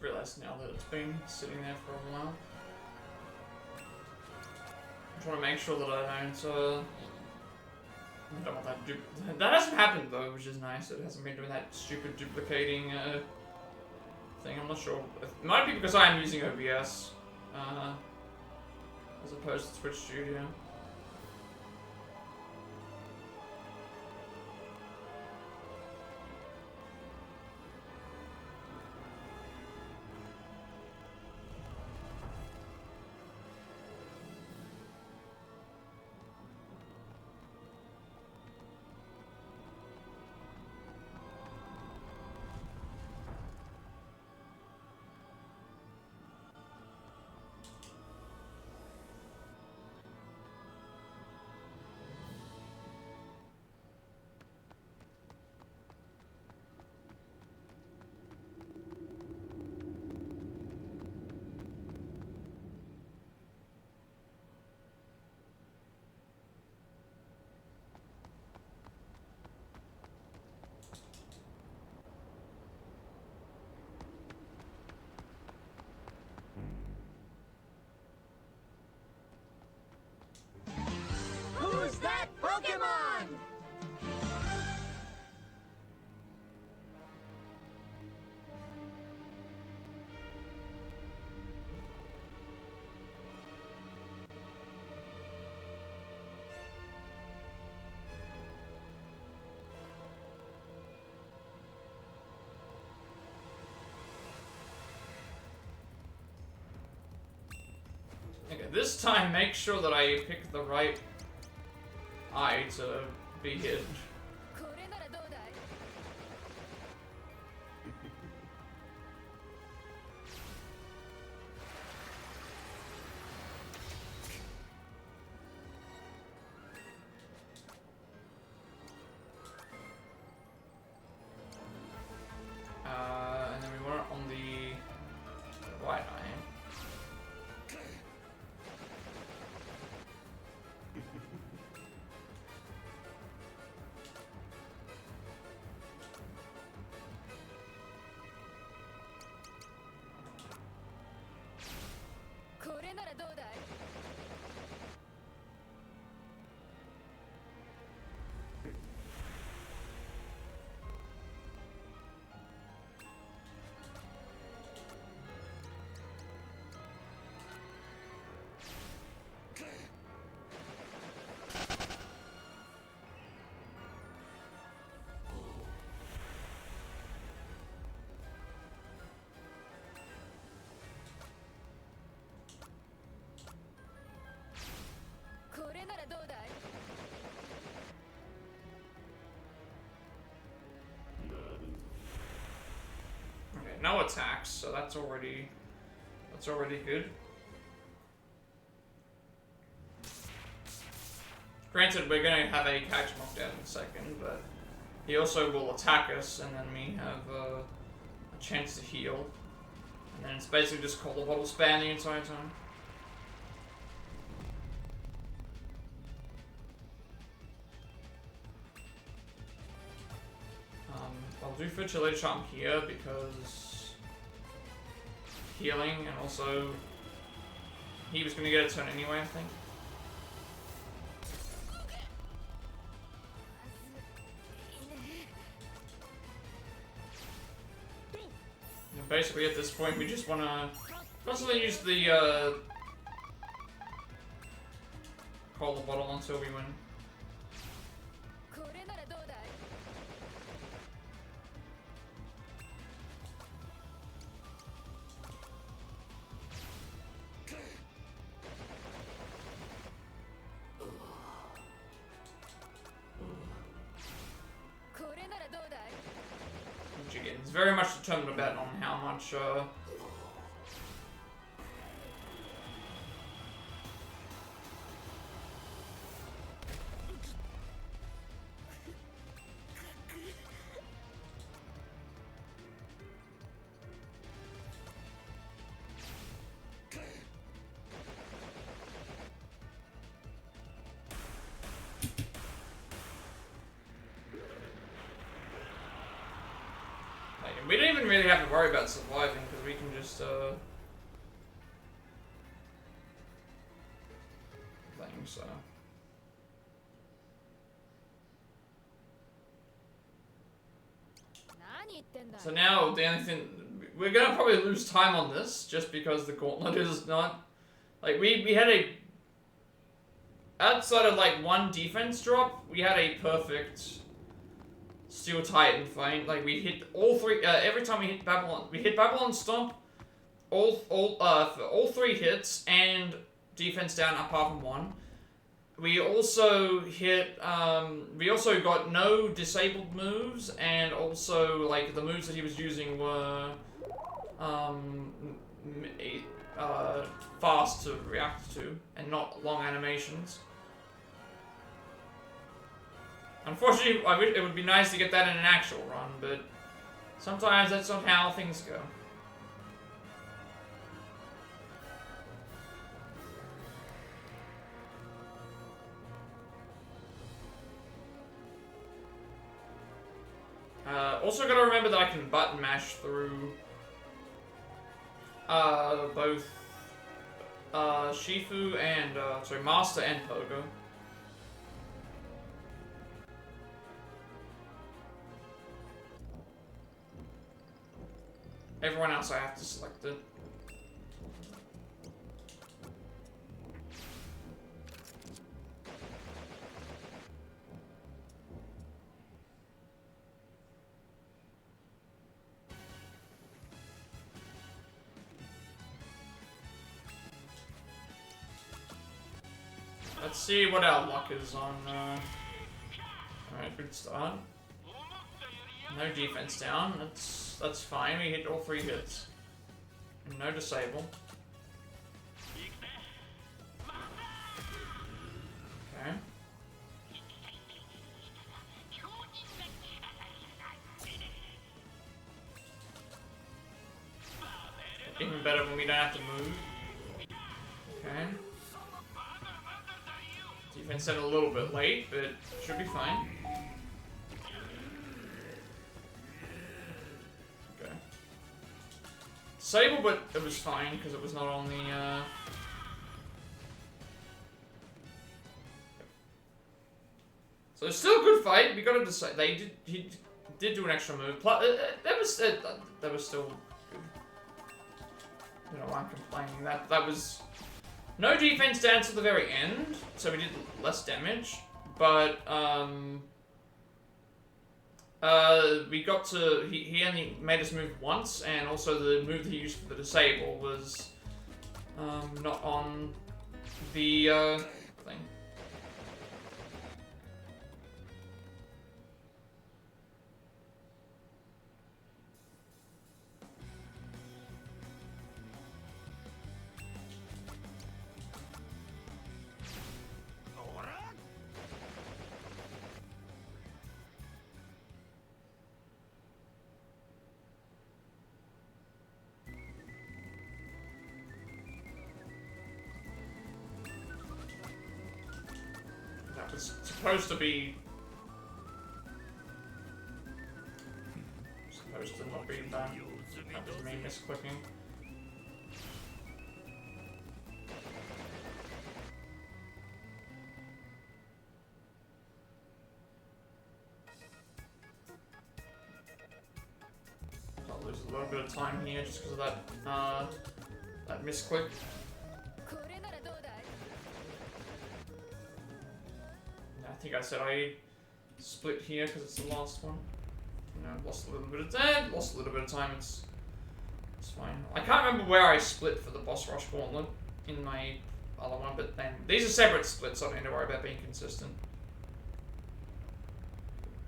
realized now that it's been sitting there for a while. I'm trying to make sure that I don't want that that hasn't happened though, which is nice. It hasn't been doing that stupid duplicating thing. I'm not sure. It might be because I am using OBS as opposed to Twitch Studio. Who's that Pokemon? Okay, this time make sure that I pick the right eye to be hidden. And then we want it on the right eye. Okay, no attacks, so that's already good. Granted, we're going to have a character knockdown in a second, but he also will attack us, and then we have a chance to heal. And then it's basically just call the bottle spam the entire time. I'll do Fertility Charm here because healing, and also he was going to get a turn anyway, I think. And basically at this point we just want to constantly use the call the bottle until we win. It's very much determined about on how much We don't even really have to worry about surviving because we can just thing, so. So now the only thing we're gonna probably lose time on this just because the gauntlet is not like we had a outside of like one defense drop, we had a perfect Steel Titan fight. Like we hit all three every time we hit Babylon Stomp for all 3 hits and defense down apart from 1. We also hit we also got no disabled moves, and also like the moves that he was using were fast to react to and not long animations. Unfortunately, it would be nice to get that in an actual run, but sometimes that's not how things go. Also gotta remember that I can button mash through both Shifu and sorry, Master and Pogo. Everyone else I have to select it. Let's see what our luck is on. Alright, good start. No defense down. That's fine. We hit all 3 hits. And no disable. Okay. Even better when we don't have to move. Okay. Defense set a little bit late, but should be fine. Okay. Disable, but it was fine because it was not on the. So it's still a good fight. We got to decide. He did do an extra move. That was still good. You know, I'm complaining. That was. No defense down to the very end, so we did less damage, but we got to, he only made us move once, and also the move that he used for the disable was not on the thing. It's supposed to be... supposed to not be that. That was me misclicking. I'll lose a little bit of time here just because of that misclick. I think I said I split here because it's the last one. You know, lost a little bit of time. It's fine. I can't remember where I split for the boss rush gauntlet in my other one, but then these are separate splits, so I don't need to worry about being consistent.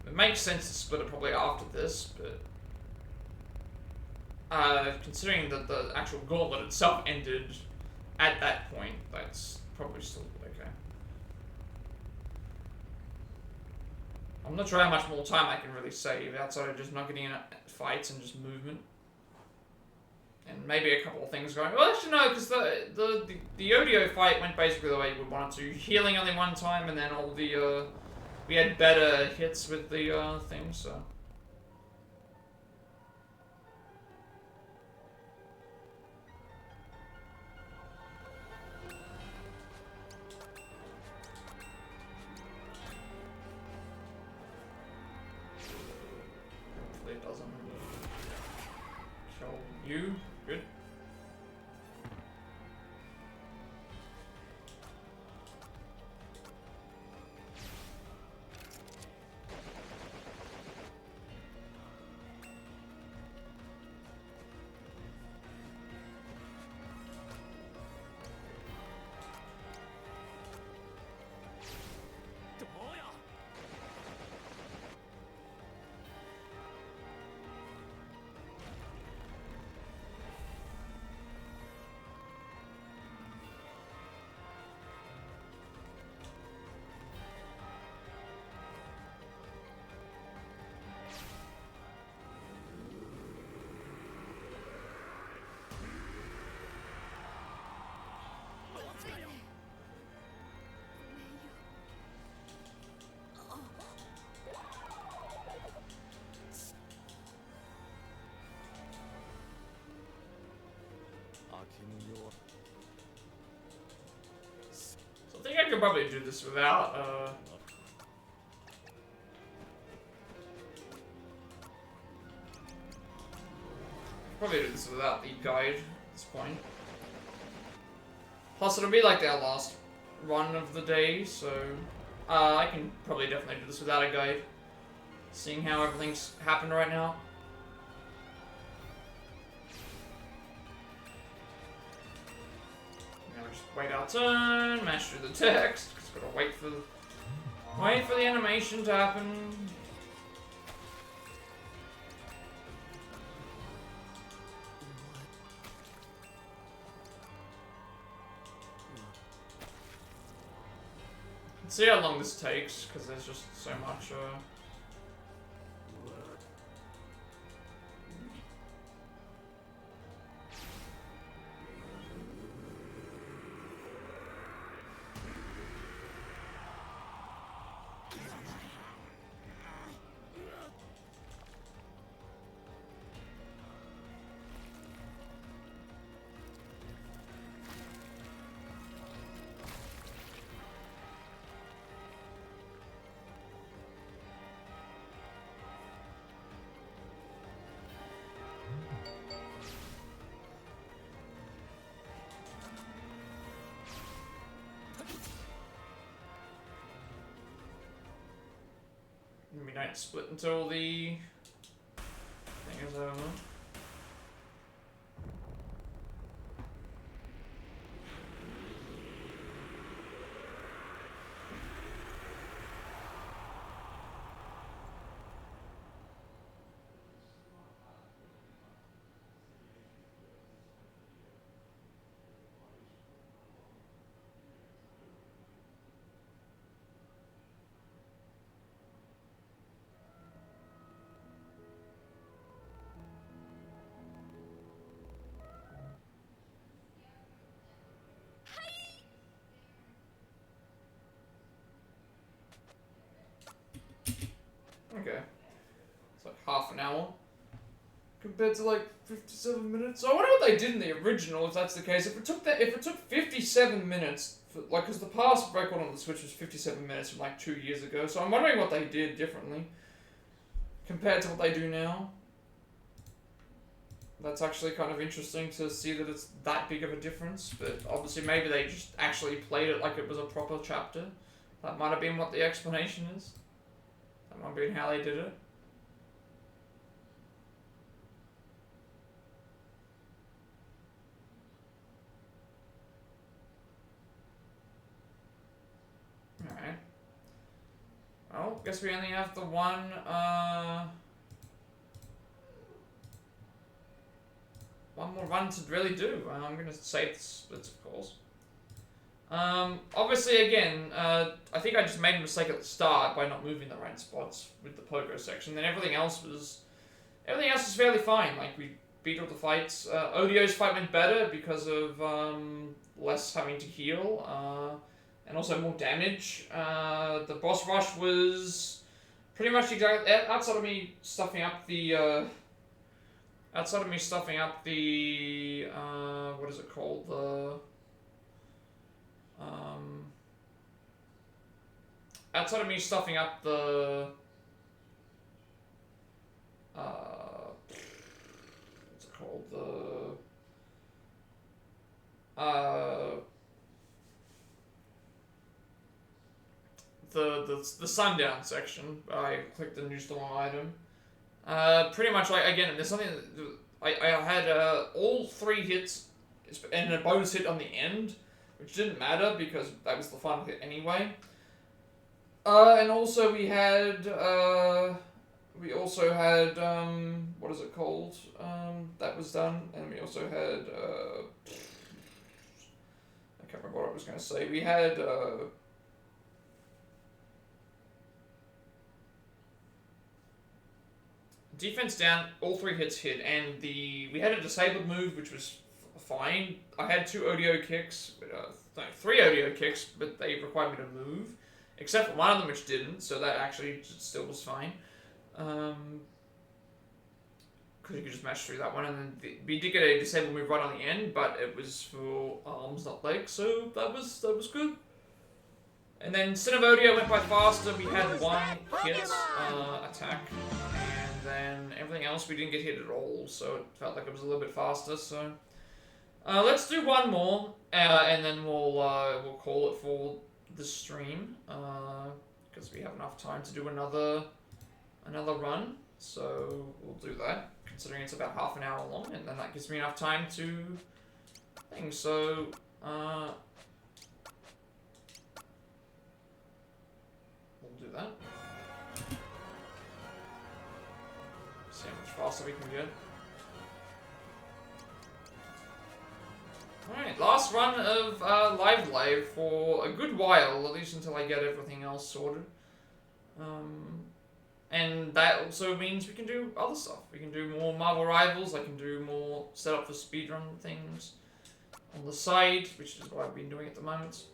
It makes sense to split it probably after this, but considering that the actual gauntlet itself ended at that point, that's probably still okay. I'm not sure how much more time I can really save outside of just not getting in fights and just movement. And maybe a couple of things going. Well, actually no, because the Odio fight went basically the way you would want it to. Healing only one time, and then all the we had better hits with the thing. So doesn't kill you. Good. So I think I could probably do this without, probably do this without the guide at this point. Plus, it'll be like our last run of the day, so I can probably definitely do this without a guide, seeing how everything's happened right now. Now we just wait our turn, mash through the text, just gotta wait for the animation to happen. See how long this takes, because there's just so much, we don't split until the thing is over. Okay. It's like half an hour. Compared to like 57 minutes. So I wonder what they did in the original, if that's the case. If it took 57 minutes, for, like, because the past record on the Switch was 57 minutes from like 2 years ago. So I'm wondering what they did differently compared to what they do now. That's actually kind of interesting to see that it's that big of a difference. But obviously maybe they just actually played it like it was a proper chapter. That might have been what the explanation is. That might be how they did it. Alright. Well, guess we only have the one more run to really do. I'm gonna save the splits, of course. Obviously, again, I think I just made a mistake at the start by not moving the right spots with the pogo section. Then everything else was fairly fine. Like, we beat all the fights. Odio's fight went better because of less having to heal, and also more damage. The boss rush was pretty much exactly outside of me stuffing up the. Outside of me stuffing up the what is it called? Outside of me stuffing up the the sundown section. I clicked and used the wrong item. Pretty much like again, there's something that I had all 3 hits and a bonus hit on the end, which didn't matter because that was the final hit anyway. And also we had what is it called? That was done, and we also had I can't remember what I was going to say. We had defense down, all 3 hits hit, and we had a disabled move, which was fine. I had 2 ODO kicks, 3 ODO kicks, but they required me to move, except for one of them which didn't, so that actually still was fine. Because you could just mash through that one, and then we did get a disabled move right on the end, but it was for arms, not legs, so that was good. And then instead of ODO went by faster, we had 1 hit attack, and then everything else we didn't get hit at all, so it felt like it was a little bit faster. So let's do 1 more, and then we'll call it for the stream, because we have enough time to do another run. So we'll do that, considering it's about half an hour long, and then that gives me enough time to think. So we'll do that. See how much faster we can get. Alright, last run of Live for a good while, at least until I get everything else sorted. And that also means we can do other stuff. We can do more Marvel Rivals, I can do more setup for speedrun things on the side, which is what I've been doing at the moment.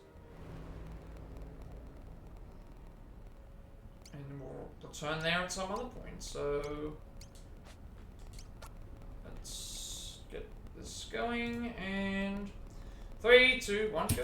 And we'll return there at some other point, so let's get this going, and 3, 2, 1, go.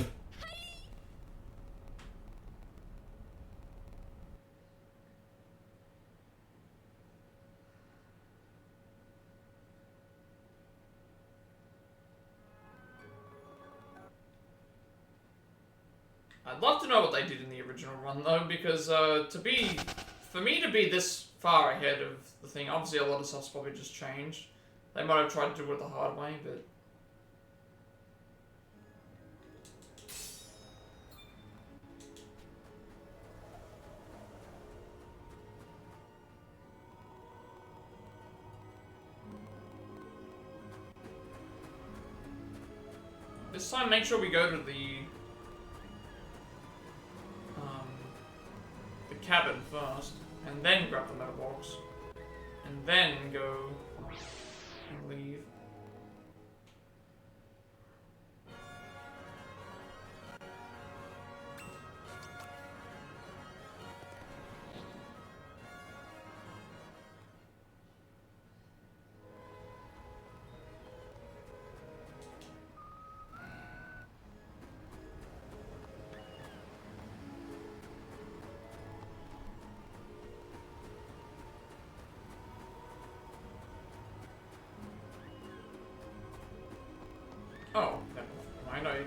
I'd love to know what they did in the original run though, because for me to be this far ahead of the thing, obviously a lot of stuff's probably just changed. They might have tried to do it the hard way, but this time make sure we go to the cabin first, and then grab the metal box, and then go and leave. Oh, never mind. I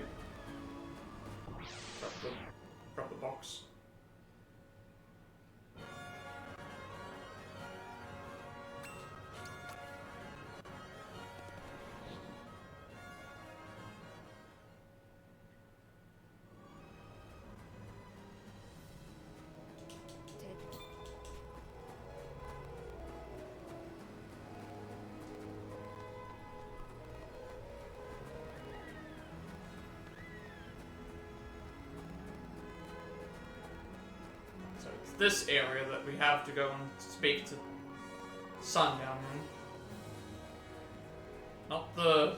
dropped the box. So it's this area that we have to go and speak to Sundown in. Not the...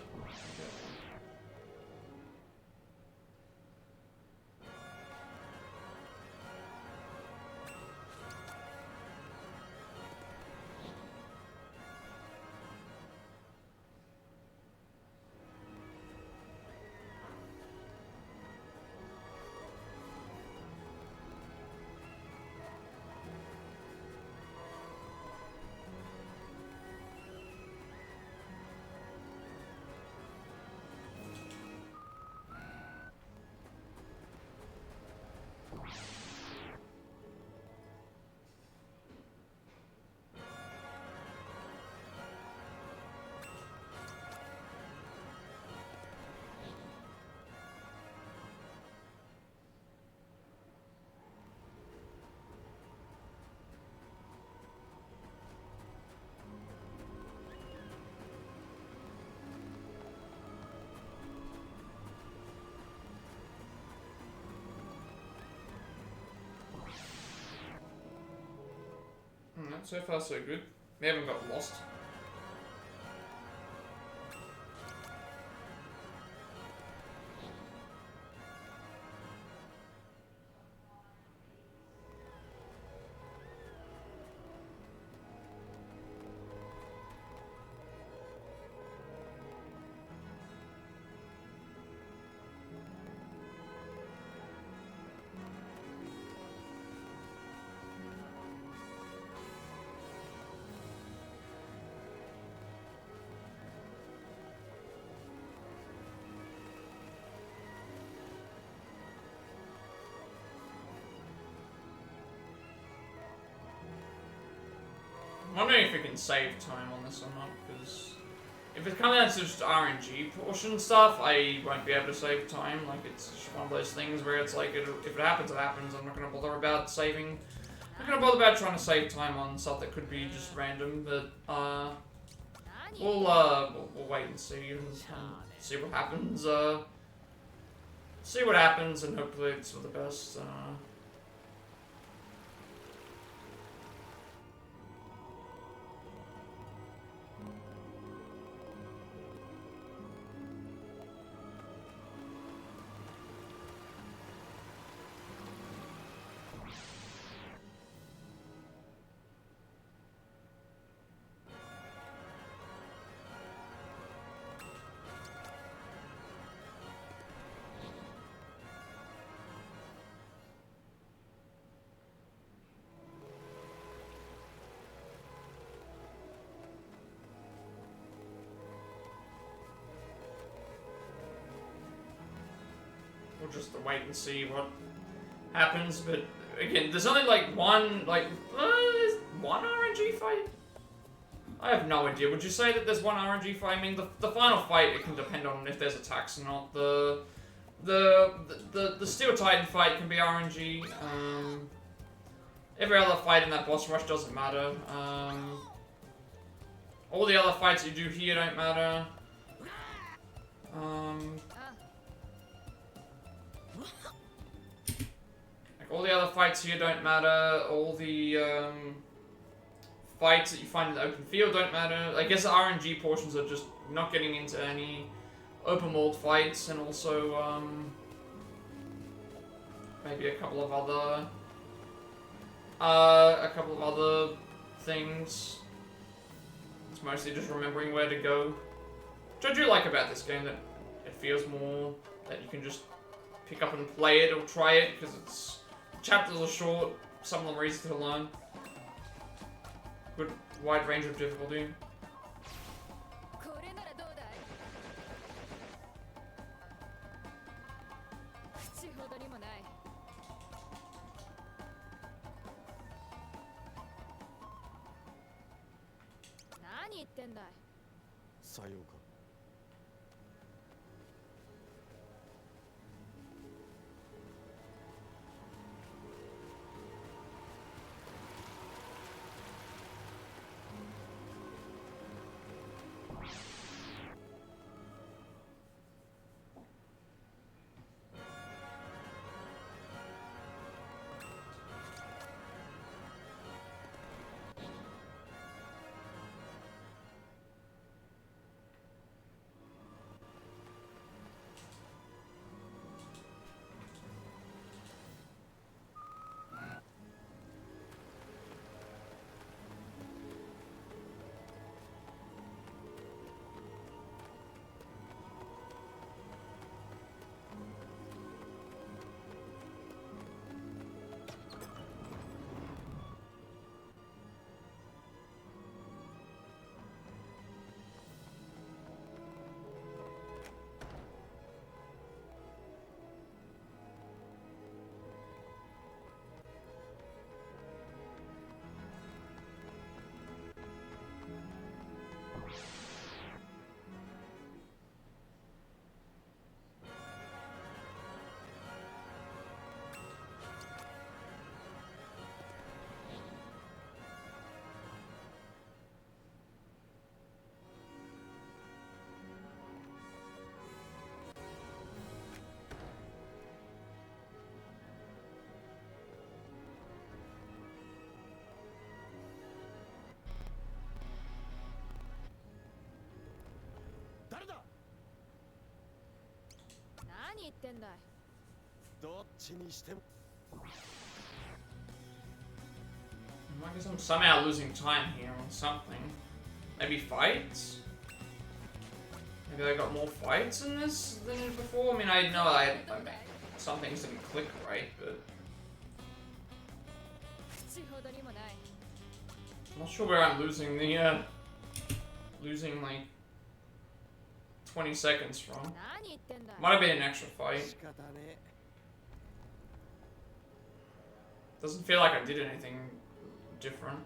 Alright, so far so good. We haven't got lost. I'm wondering if we can save time on this or not, because if it comes down to just RNG portion stuff, I won't be able to save time. Like, it's just one of those things where it's like, if it happens, it happens. I'm not going to bother about saving. I'm not going to bother about trying to save time on stuff that could be just random, but, we'll wait and see, and see what happens, and hopefully it's for the best, we'll just wait and see what happens, but again, there's only like one RNG fight? I have no idea. Would you say that there's one RNG fight? I mean, the final fight, it can depend on if there's attacks or not. The Steel Titan fight can be RNG. Every other fight in that boss rush doesn't matter. All the other fights you do here don't matter. All the other fights here don't matter. All the fights that you find in the open field don't matter. I guess the RNG portions are just not getting into any open world fights, and also maybe a couple of other things. It's mostly just remembering where to go, which I do like about this game, that it feels more that you can just pick up and play it or try it, because it's chapters are short, some of them are easy to learn. Good wide range of difficulty. 何言ってんだい。どっちにしても I guess I'm somehow losing time here on something. Maybe fights? Maybe I got more fights in this than before? I mean, I know some things didn't click right, but 口ほどにもない。 I'm not sure where I'm losing the, losing like 20 seconds from. 何言ってんだい。 Might have been an extra fight. 仕方ね Doesn't feel like I did anything different.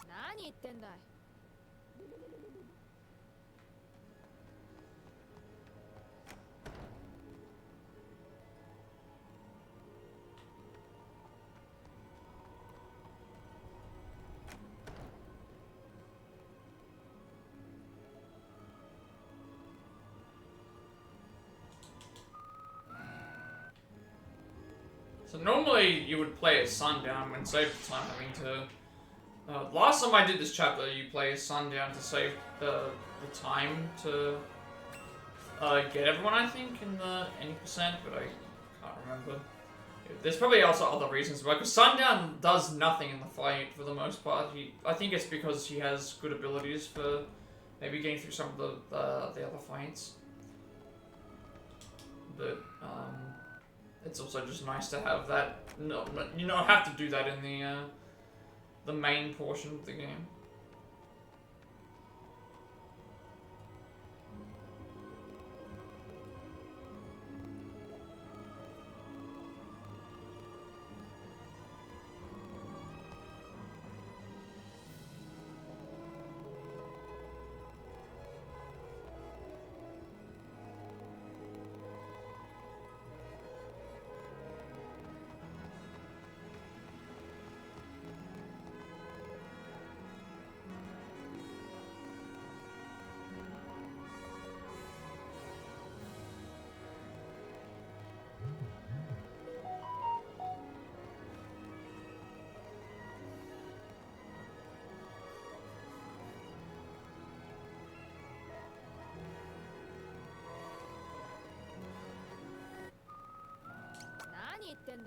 What are you saying? So normally you would play as Sundown when save time having to... last time I did this chapter, you play as Sundown to save the time to get everyone, I think, in the any percent, but I can't remember. There's probably also other reasons why, because Sundown does nothing in the fight for the most part. I think it's because he has good abilities for maybe getting through some of the other fights. But it's also just nice to have that. No, you don't have to do that in the main portion of the game. What are you saying?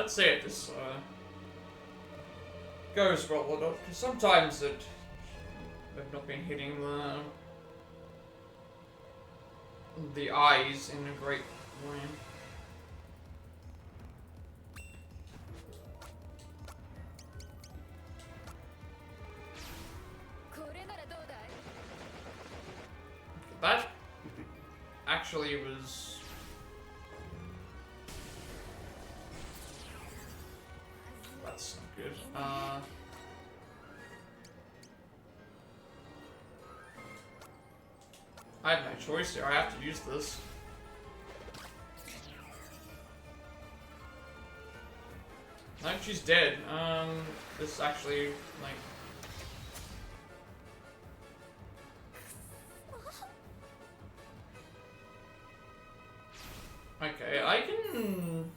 let's see if this goes well or not, because sometimes I've not been hitting the eyes in a great way. That actually was... That's not good. I have no choice here. I have to use this. No, she's dead. This actually, like... Okay, I can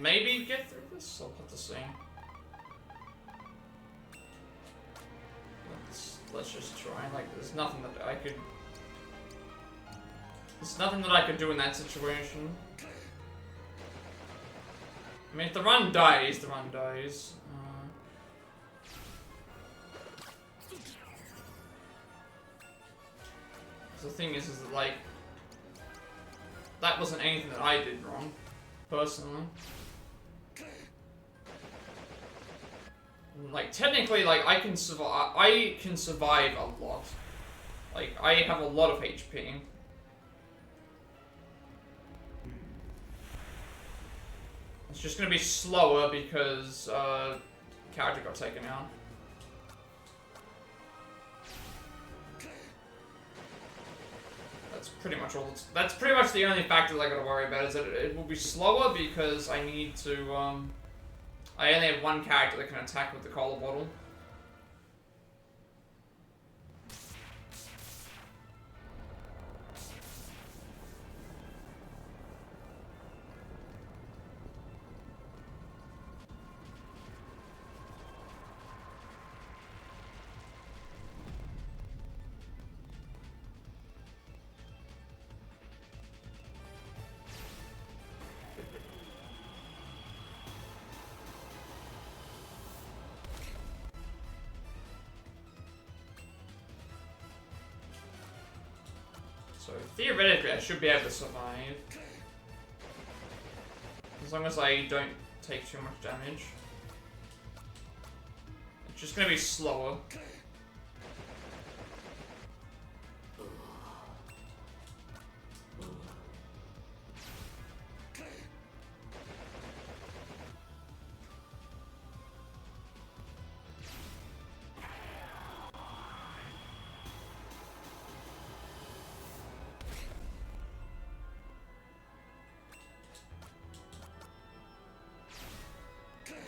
maybe get through this. I'll have to see. Let's just try. Like, there's nothing that I could. There's nothing that I could do in that situation. I mean, if the run dies, the run dies. The thing is that, like, that wasn't anything that I did wrong, personally. Like, technically, like, I can survive a lot. Like, I have a lot of HP. It's just gonna be slower because, character got taken out. That's pretty much all. That's pretty much the only factor that I gotta worry about, is that it will be slower because I need to, I only have one character that can attack with the cola bottle. So theoretically, I should be able to survive. As long as I don't take too much damage. It's just gonna be slower.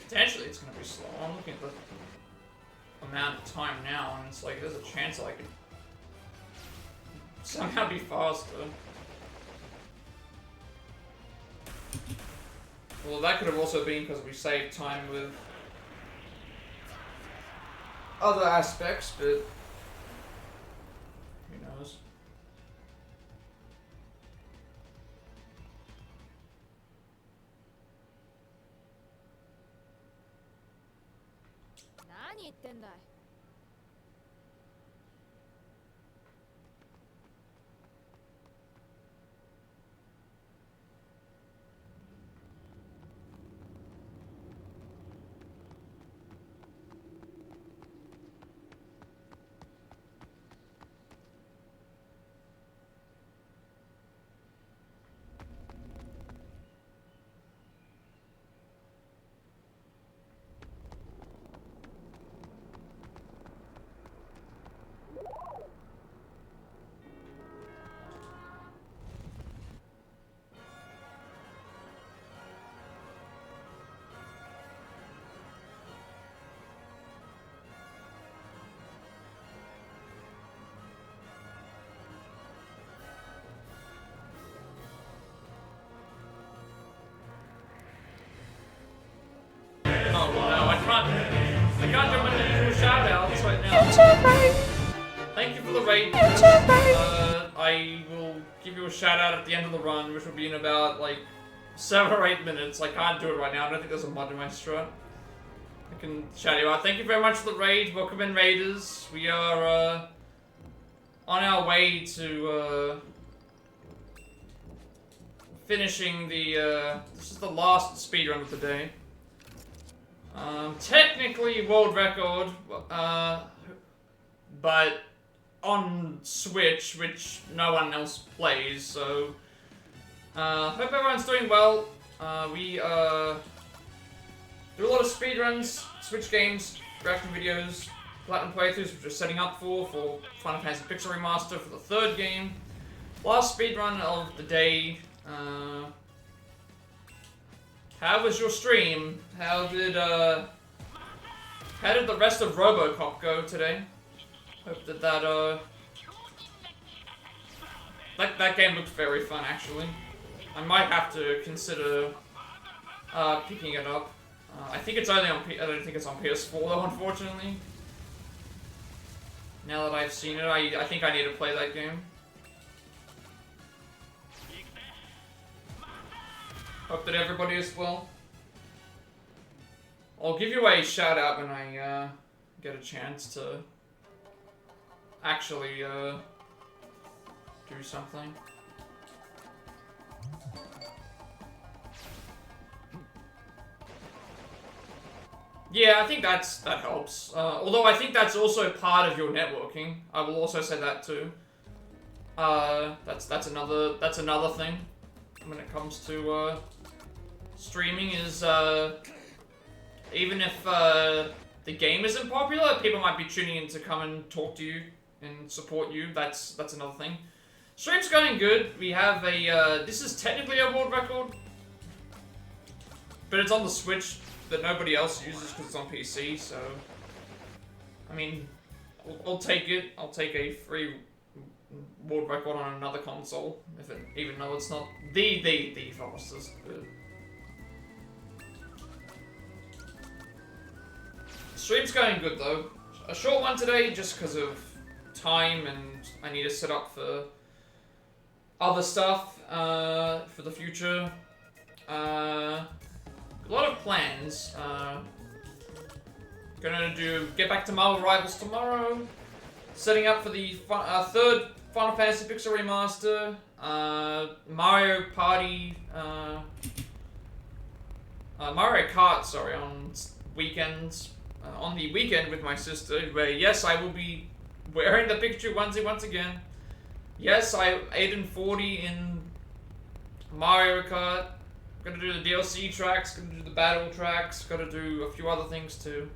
Potentially it's gonna be slow. I'm looking at the amount of time now, and it's like there's a chance I could somehow be faster. Well, that could have also been because we saved time with other aspects, but who knows? I can't do my usual shout-outs right now. Thank you for the raid. I will give you a shout-out at the end of the run, which will be in about, like, 7 or 8 minutes. I can't do it right now. I don't think there's a mod in my strat. I can shout you out. Thank you very much for the raid. Welcome in, raiders. We are on our way to finishing the. This is the last speedrun of the day. Technically world record, but on Switch, which no one else plays. So hope everyone's doing well. We do a lot of speedruns, Switch games, reaction videos, platinum playthroughs, which we're setting up for Final Fantasy Pixel Remaster for the 3rd game. Last speedrun of the day. How was your stream? How did the rest of RoboCop go today? Hope that that game looked very fun, actually. I might have to consider picking it up. I think it's only on I don't think it's on PS4 though, unfortunately. Now that I've seen it, I think I need to play that game. Hope that everybody is well. I'll give you a shout out when I get a chance to actually do something. Yeah, I think that helps. Although I think that's also part of your networking. I will also say that too. That's another thing when it comes to streaming is even if the game isn't popular, people might be tuning in to come and talk to you and support you. That's another thing. Stream's going good. We have a this is technically a world record, but it's on the Switch that nobody else uses because it's on PC. So I mean, I'll take it. I'll take a free world record on another console, even though it's not the fastest. Stream's going good though. A short one today just because of time and I need to set up for other stuff for the future. A lot of plans. Gonna get back to Marvel Rivals tomorrow. Setting up for the 3rd Final Fantasy Pixel Remaster. Mario Party. Mario Kart, sorry, on weekends. On the weekend with my sister, where yes, I will be wearing the Pikachu onesie once again. Yes, I 8 and 40 in Mario Kart. Gotta do the DLC tracks, gotta do the battle tracks, gotta do a few other things too.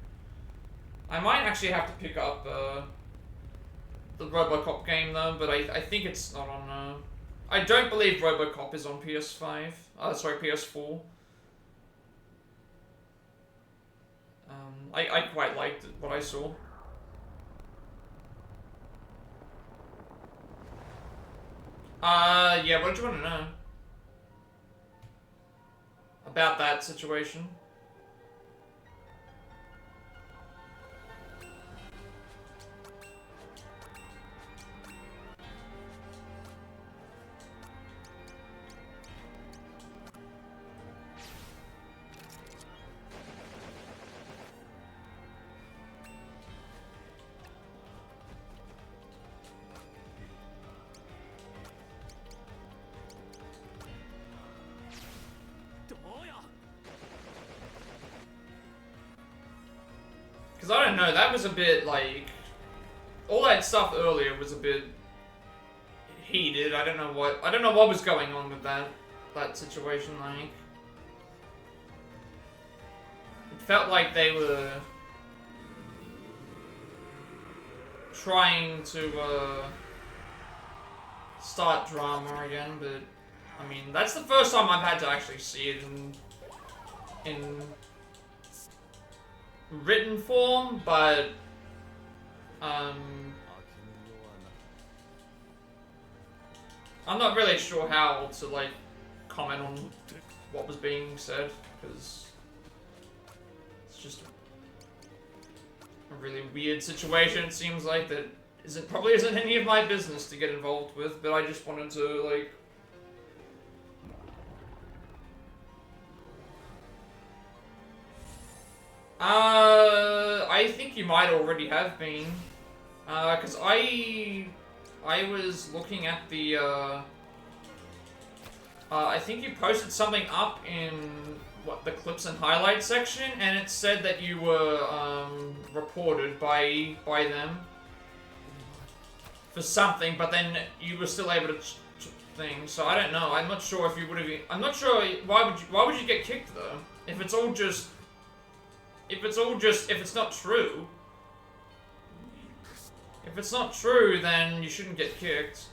I might actually have to pick up the RoboCop game though, but I think it's not on. I don't believe RoboCop is on PS5. Sorry, PS4. I quite liked what I saw. Yeah, what did you want to know? About that situation? Because I don't know, that was a bit like... all that stuff earlier was a bit heated. I don't know what was going on with that situation, like. It felt like they were trying to start drama again, but I mean, that's the first time I've had to actually see it in written form, but I'm not really sure how to like comment on what was being said, because it's just a really weird situation. It seems like that probably isn't any of my business to get involved with, but I just wanted to like I think you might already have been. Cause I was looking at the, I think you posted something up in, what, the clips and highlights section, and it said that you were, reported by them for something, but then you were still able to thing, so I don't know. I'm not sure if you would have, I'm not sure, why would you get kicked, though? If it's all just, if it's not true, if it's not true, then you shouldn't get kicked.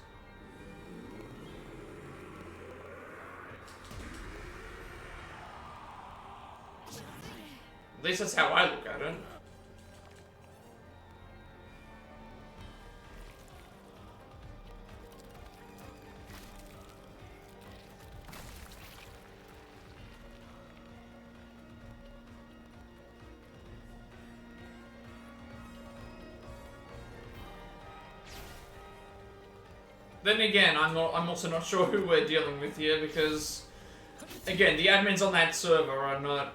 At least that's how I look at it. Then again, I'm also not sure who we're dealing with here because, again, the admins on that server are not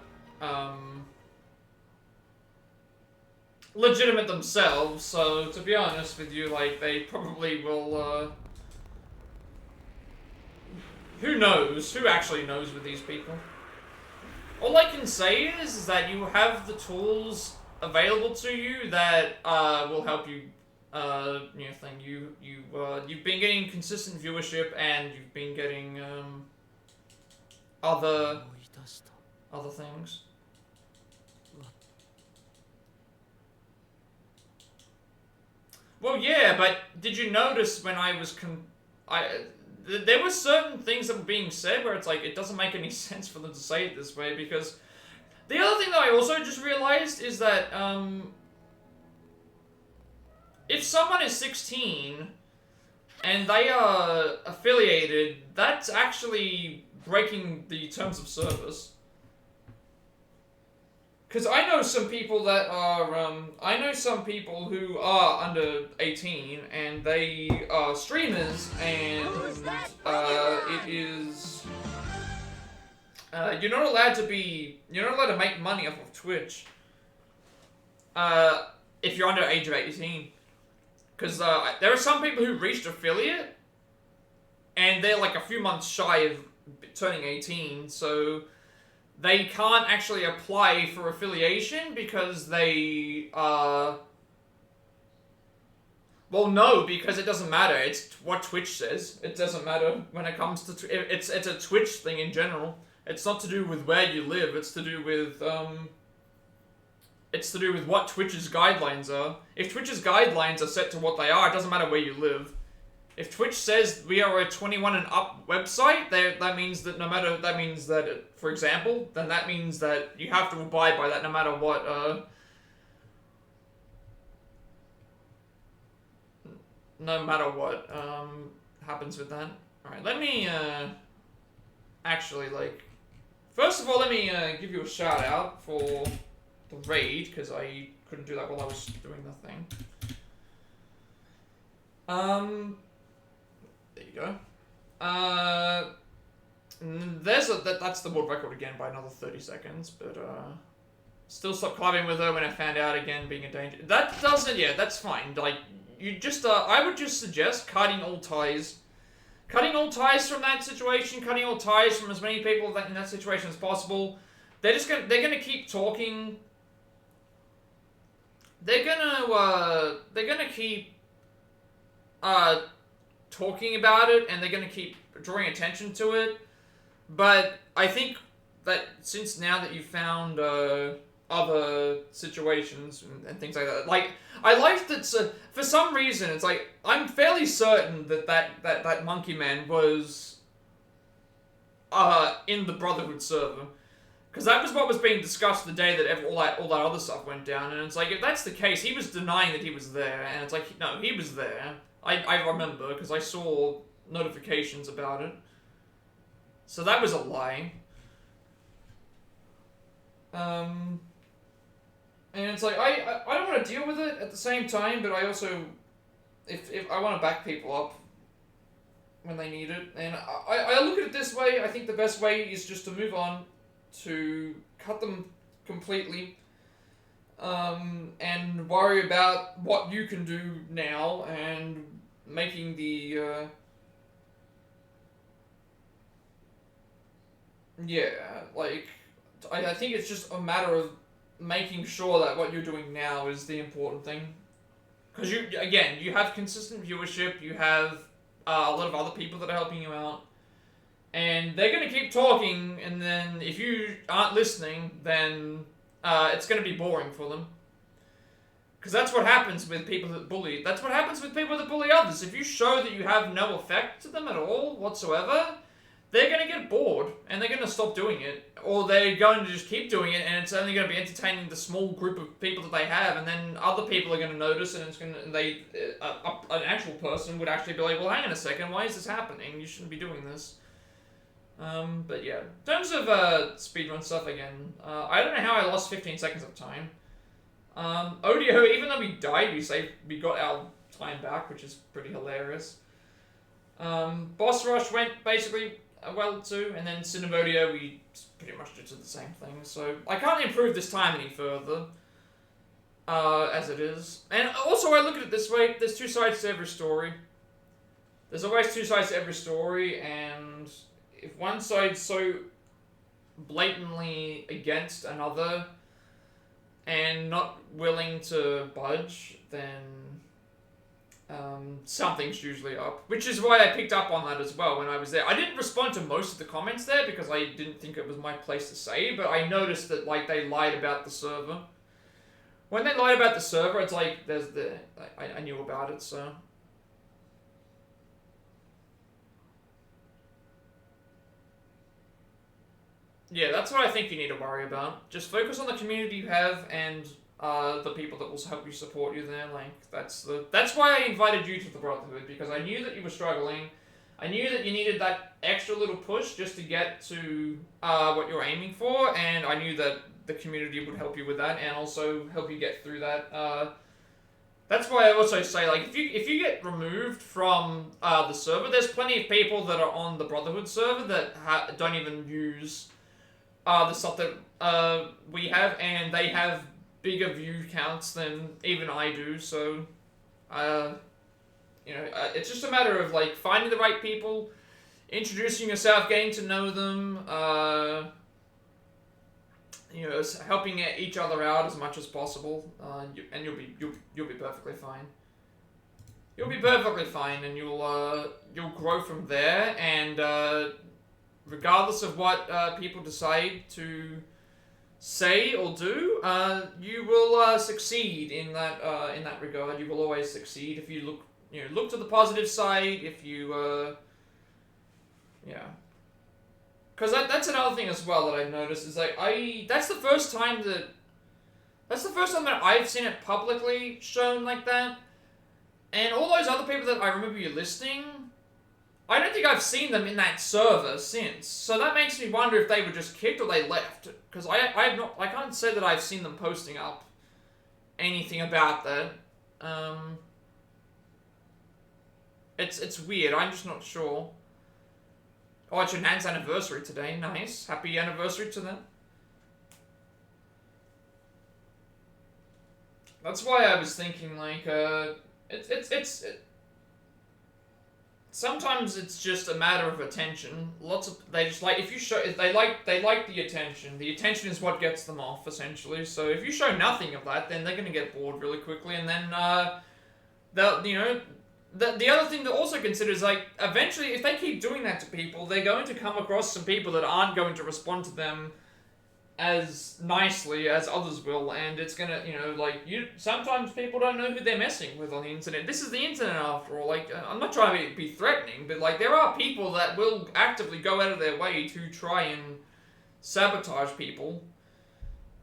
legitimate themselves. So to be honest with you, like they probably will. Who knows? Who actually knows with these people? All I can say is that you have the tools available to you that will help you. You've been getting consistent viewership and you've been getting other things. Well, yeah, but did you notice when I was there were certain things that were being said where it's like it doesn't make any sense for them to say it this way, because the other thing that I also just realized is that if someone is 16 and they are affiliated, that's actually breaking the terms of service. Because I know some people that are, I know some people who are under 18 and they are streamers and it is, you're not allowed to make money off of Twitch if you're under the age of 18. Because there are some people who reached affiliate, and they're like a few months shy of turning 18, so they can't actually apply for affiliation because they, well, no, because it doesn't matter. It's what Twitch says. It doesn't matter when it comes to, it's a Twitch thing in general. It's not to do with where you live, it's to do with, it's to do with what Twitch's guidelines are. If Twitch's guidelines are set to what they are, it doesn't matter where you live. If Twitch says we are a 21 and up website, that means that for example, then that means that you have to abide by that no matter what, happens with that. Alright, let me, actually, like, first of all, let me, give you a shout out for the raid, because I couldn't do that while I was doing the thing. There you go. That's the world record again by another 30 seconds, but, still stopped clubbing with her when I found out again being a danger. That doesn't, yeah, that's fine. Like, you just, I would just suggest cutting all ties. Cutting all ties from that situation, cutting all ties from as many people in that situation as possible. They're gonna keep talking. They're gonna keep talking about it, and they're gonna keep drawing attention to it. But I think that since now that you've found other situations and things like that, like I like that for some reason it's like I'm fairly certain that Monkey Man was in the Brotherhood server. Because that was what was being discussed the day that all that other stuff went down, and it's like, if that's the case, he was denying that he was there, and it's like, no, he was there. I remember, because I saw notifications about it. So that was a lie. And it's like, I don't want to deal with it at the same time, but I also, if I want to back people up when they need it, and I look at it this way, I think the best way is just to move on, to cut them completely, and worry about what you can do now and making the, yeah, like, I think it's just a matter of making sure that what you're doing now is the important thing. Because you have consistent viewership, you have a lot of other people that are helping you out, and they're going to keep talking, and then if you aren't listening, then it's going to be boring for them. Because that's what happens with people that bully. That's what happens with people that bully others. If you show that you have no effect to them at all, whatsoever, they're going to get bored, and they're going to stop doing it. Or they're going to just keep doing it, and it's only going to be entertaining the small group of people that they have, and then other people are going to notice, and it's going to, an actual person would actually be like, well, hang on a second, why is this happening? You shouldn't be doing this. But yeah, in terms of speedrun stuff again, I don't know how I lost 15 seconds of time. Audio, even though we died, we got our time back, which is pretty hilarious. Boss Rush went basically well too, and then Cinebodio, we pretty much did the same thing, so I can't improve this time any further, as it is. And also, I look at it this way, there's two sides to every story. There's always two sides to every story, and if one side's so blatantly against another and not willing to budge, then something's usually up. Which is why I picked up on that as well when I was there. I didn't respond to most of the comments there because I didn't think it was my place to say, but I noticed that, like, they lied about the server. When they lied about the server, it's like, I knew about it, so... Yeah, that's what I think you need to worry about. Just focus on the community you have and the people that will help you support you there. Like, that's why I invited you to the Brotherhood, because I knew that you were struggling. I knew that you needed that extra little push just to get to what you're aiming for, and I knew that the community would help you with that and also help you get through that. That's why I also say, like, if you get removed from the server, there's plenty of people that are on the Brotherhood server that don't even use the stuff that we have, and they have bigger view counts than even I do, so you know, it's just a matter of, like, finding the right people, introducing yourself, getting to know them, you know, helping each other out as much as possible, and you'll be perfectly fine. You'll be perfectly fine, and you'll grow from there, and regardless of what people decide to say or do, you will succeed in that regard. You will always succeed if you look to the positive side. If you, yeah, because that's another thing as well that I've noticed is, like, that's the first time that I've seen it publicly shown like that, and all those other people that I remember you listing, I don't think I've seen them in that server since. So that makes me wonder if they were just kicked or they left. Because I can't say that I've seen them posting up anything about that. It's weird. I'm just not sure. Oh, it's your Nan's anniversary today. Nice. Happy anniversary to them. That's why I was thinking, like, sometimes it's just a matter of attention. They just like, if you show, they like the attention. The attention is what gets them off, essentially. So if you show nothing of that, then they're gonna get bored really quickly, and then the other thing to also consider is, like, eventually, if they keep doing that to people, they're going to come across some people that aren't going to respond to them as nicely as others will, and it's gonna, sometimes people don't know who they're messing with on the internet. This is the internet after all. Like, I'm not trying to be threatening, but, like, there are people that will actively go out of their way to try and sabotage people.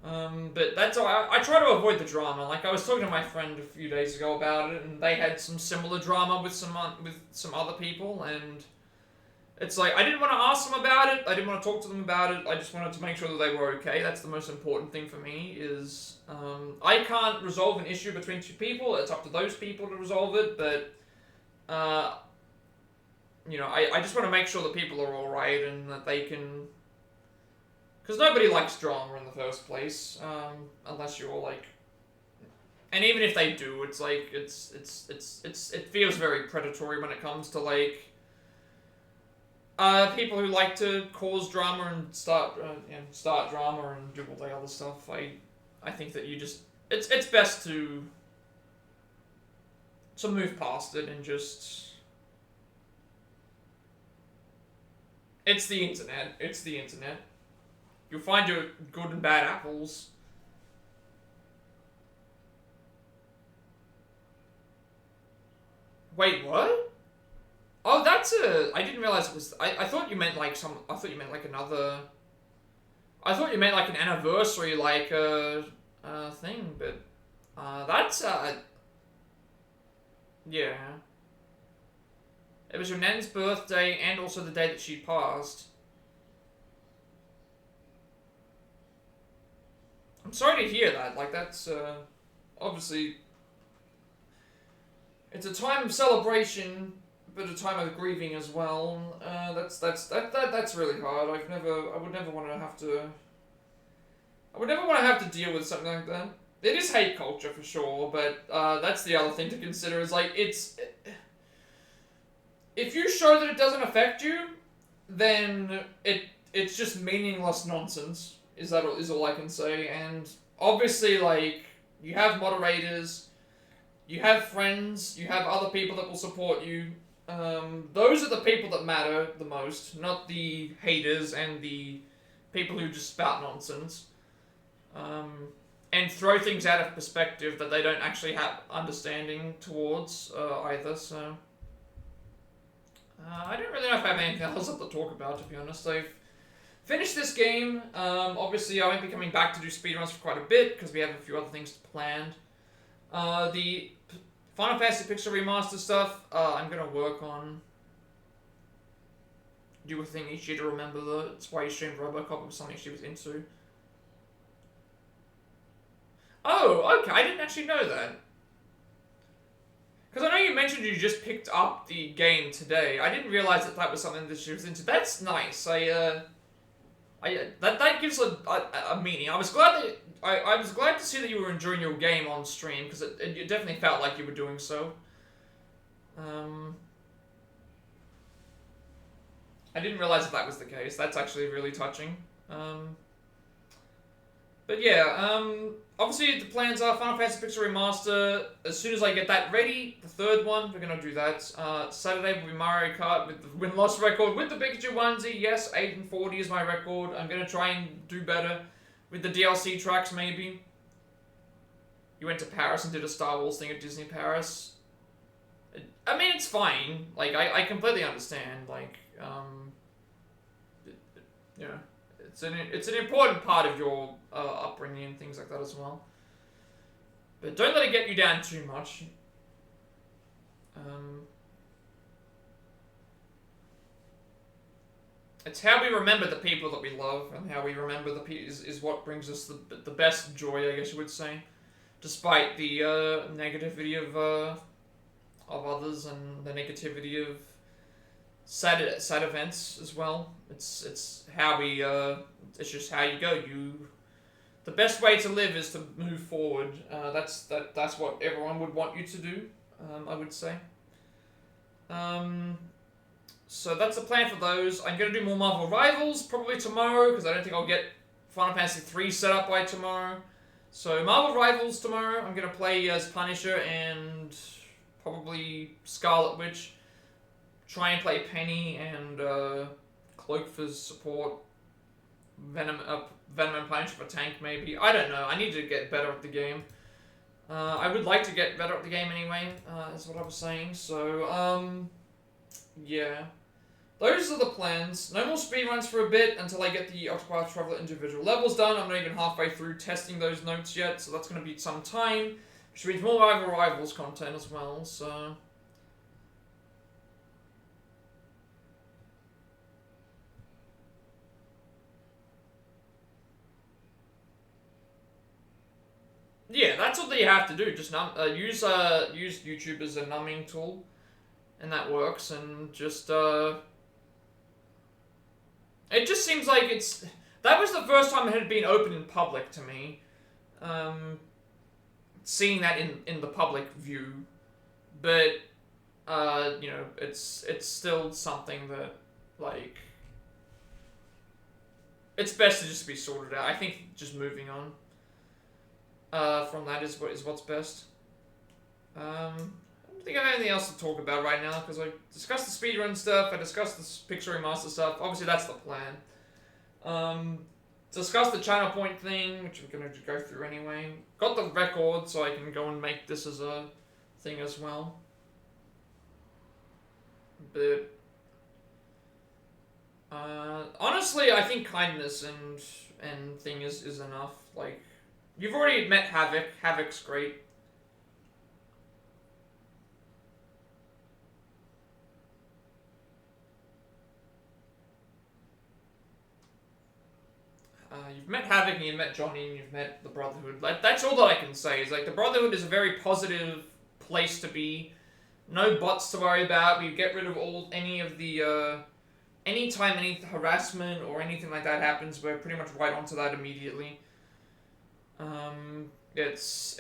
But that's all. I try to avoid the drama. Like, I was talking to my friend a few days ago about it, and they had some similar drama with some other people, and it's like, I didn't want to ask them about it, I didn't want to talk to them about it, I just wanted to make sure that they were okay. That's the most important thing for me, is, I can't resolve an issue between two people, it's up to those people to resolve it, but, I just want to make sure that people are alright, and that they can, because nobody likes drama in the first place, unless you're, like, And even if they do, it's like it feels very predatory when it comes to like people who like to cause drama and start drama and do all the other stuff. I think that you just it's best to move past it and just. It's the internet. It's the internet. You'll find your good and bad apples. Wait, what? Oh, that's a. I didn't realize it was. I thought you meant like some. I thought you meant like another. I thought you meant like an anniversary, like thing, but that's yeah. It was your nan's birthday and also the day that she passed. I'm sorry to hear that. Like that's obviously it's a time of celebration, but a time of grieving as well. That's really hard. I would never want to have to deal with something like that. It is hate culture for sure, but that's the other thing to consider is like if you show that it doesn't affect you, then it's just meaningless nonsense. Is all I can say. And obviously, like you have moderators, you have friends, you have other people that will support you. Those are the people that matter the most, not the haters and the people who just spout nonsense. And throw things out of perspective that they don't actually have understanding towards either. So I don't really know if I have anything else to talk about, to be honest. I've finished this game. Obviously, I won't be coming back to do speedruns for quite a bit, because we have a few other things planned. The Final Fantasy Pixel Remaster stuff, I'm going to work on. Do a thing each year to remember that's why you streamed Robocop. It was something she was into. Oh, okay, I didn't actually know that. Because I know you mentioned you just picked up the game today. I didn't realize that was something that she was into. That's nice. That gives a meaning. I was glad that I was glad to see that you were enjoying your game on stream, because it definitely felt like you were doing so. I didn't realize that was the case. That's actually really touching. But yeah, obviously the plans are Final Fantasy Pixel Remaster. As soon as I get that ready, the third one, we're going to do that. Saturday will be Mario Kart with the win-loss record with the Pikachu onesie. Yes, 8 and 40 is my record. I'm going to try and do better with the DLC tracks, maybe. You went to Paris and did a Star Wars thing at Disney Paris. I mean, it's fine. Like, I completely understand. Like, you know, it's an important part of your upbringing and things like that as well. But don't let it get you down too much. It's how we remember the people that we love, and how we remember the people is what brings us the best joy, I guess you would say, despite the negativity of others and the negativity of sad events as well. It's how we it's just how you go. The best way to live is to move forward. That's what everyone would want you to do. I would say. So that's the plan for those. I'm going to do more Marvel Rivals probably tomorrow, because I don't think I'll get Final Fantasy 3 set up by tomorrow. So Marvel Rivals tomorrow, I'm going to play as Punisher and probably Scarlet Witch. Try and play Penny and Cloak for support. Venom and Punisher for tank, maybe. I don't know. I need to get better at the game. I would like to get better at the game anyway, is what I was saying. So, yeah. Those are the plans. No more speedruns for a bit until I get the Octopath Traveler individual levels done. I'm not even halfway through testing those notes yet, so that's going to be some time. Which means more Marvel Rivals content as well, so... Yeah, that's what you have to do. Just use YouTube as a numbing tool, and that works. And just it just seems like that was the first time it had been open in public to me. seeing that in the public view, but you know, it's still something that, like, it's best to just be sorted out. I think just moving on from that is what's best. I don't think I have anything else to talk about right now, because I discussed the speedrun stuff, I discussed the Pixel Remaster stuff. Obviously, that's the plan. Discussed the channel point thing, which we're going to go through anyway. Got the record, so I can go and make this as a thing as well. But honestly, I think kindness and thing is enough. Like, you've already met Havoc. Havoc's great. You've met Havoc, and you've met Johnny, and you've met the Brotherhood. Like, that's all that I can say. Is like, the Brotherhood is a very positive place to be. No bots to worry about. We get rid of any of the anytime any harassment or anything like that happens, we're pretty much right onto that immediately. It's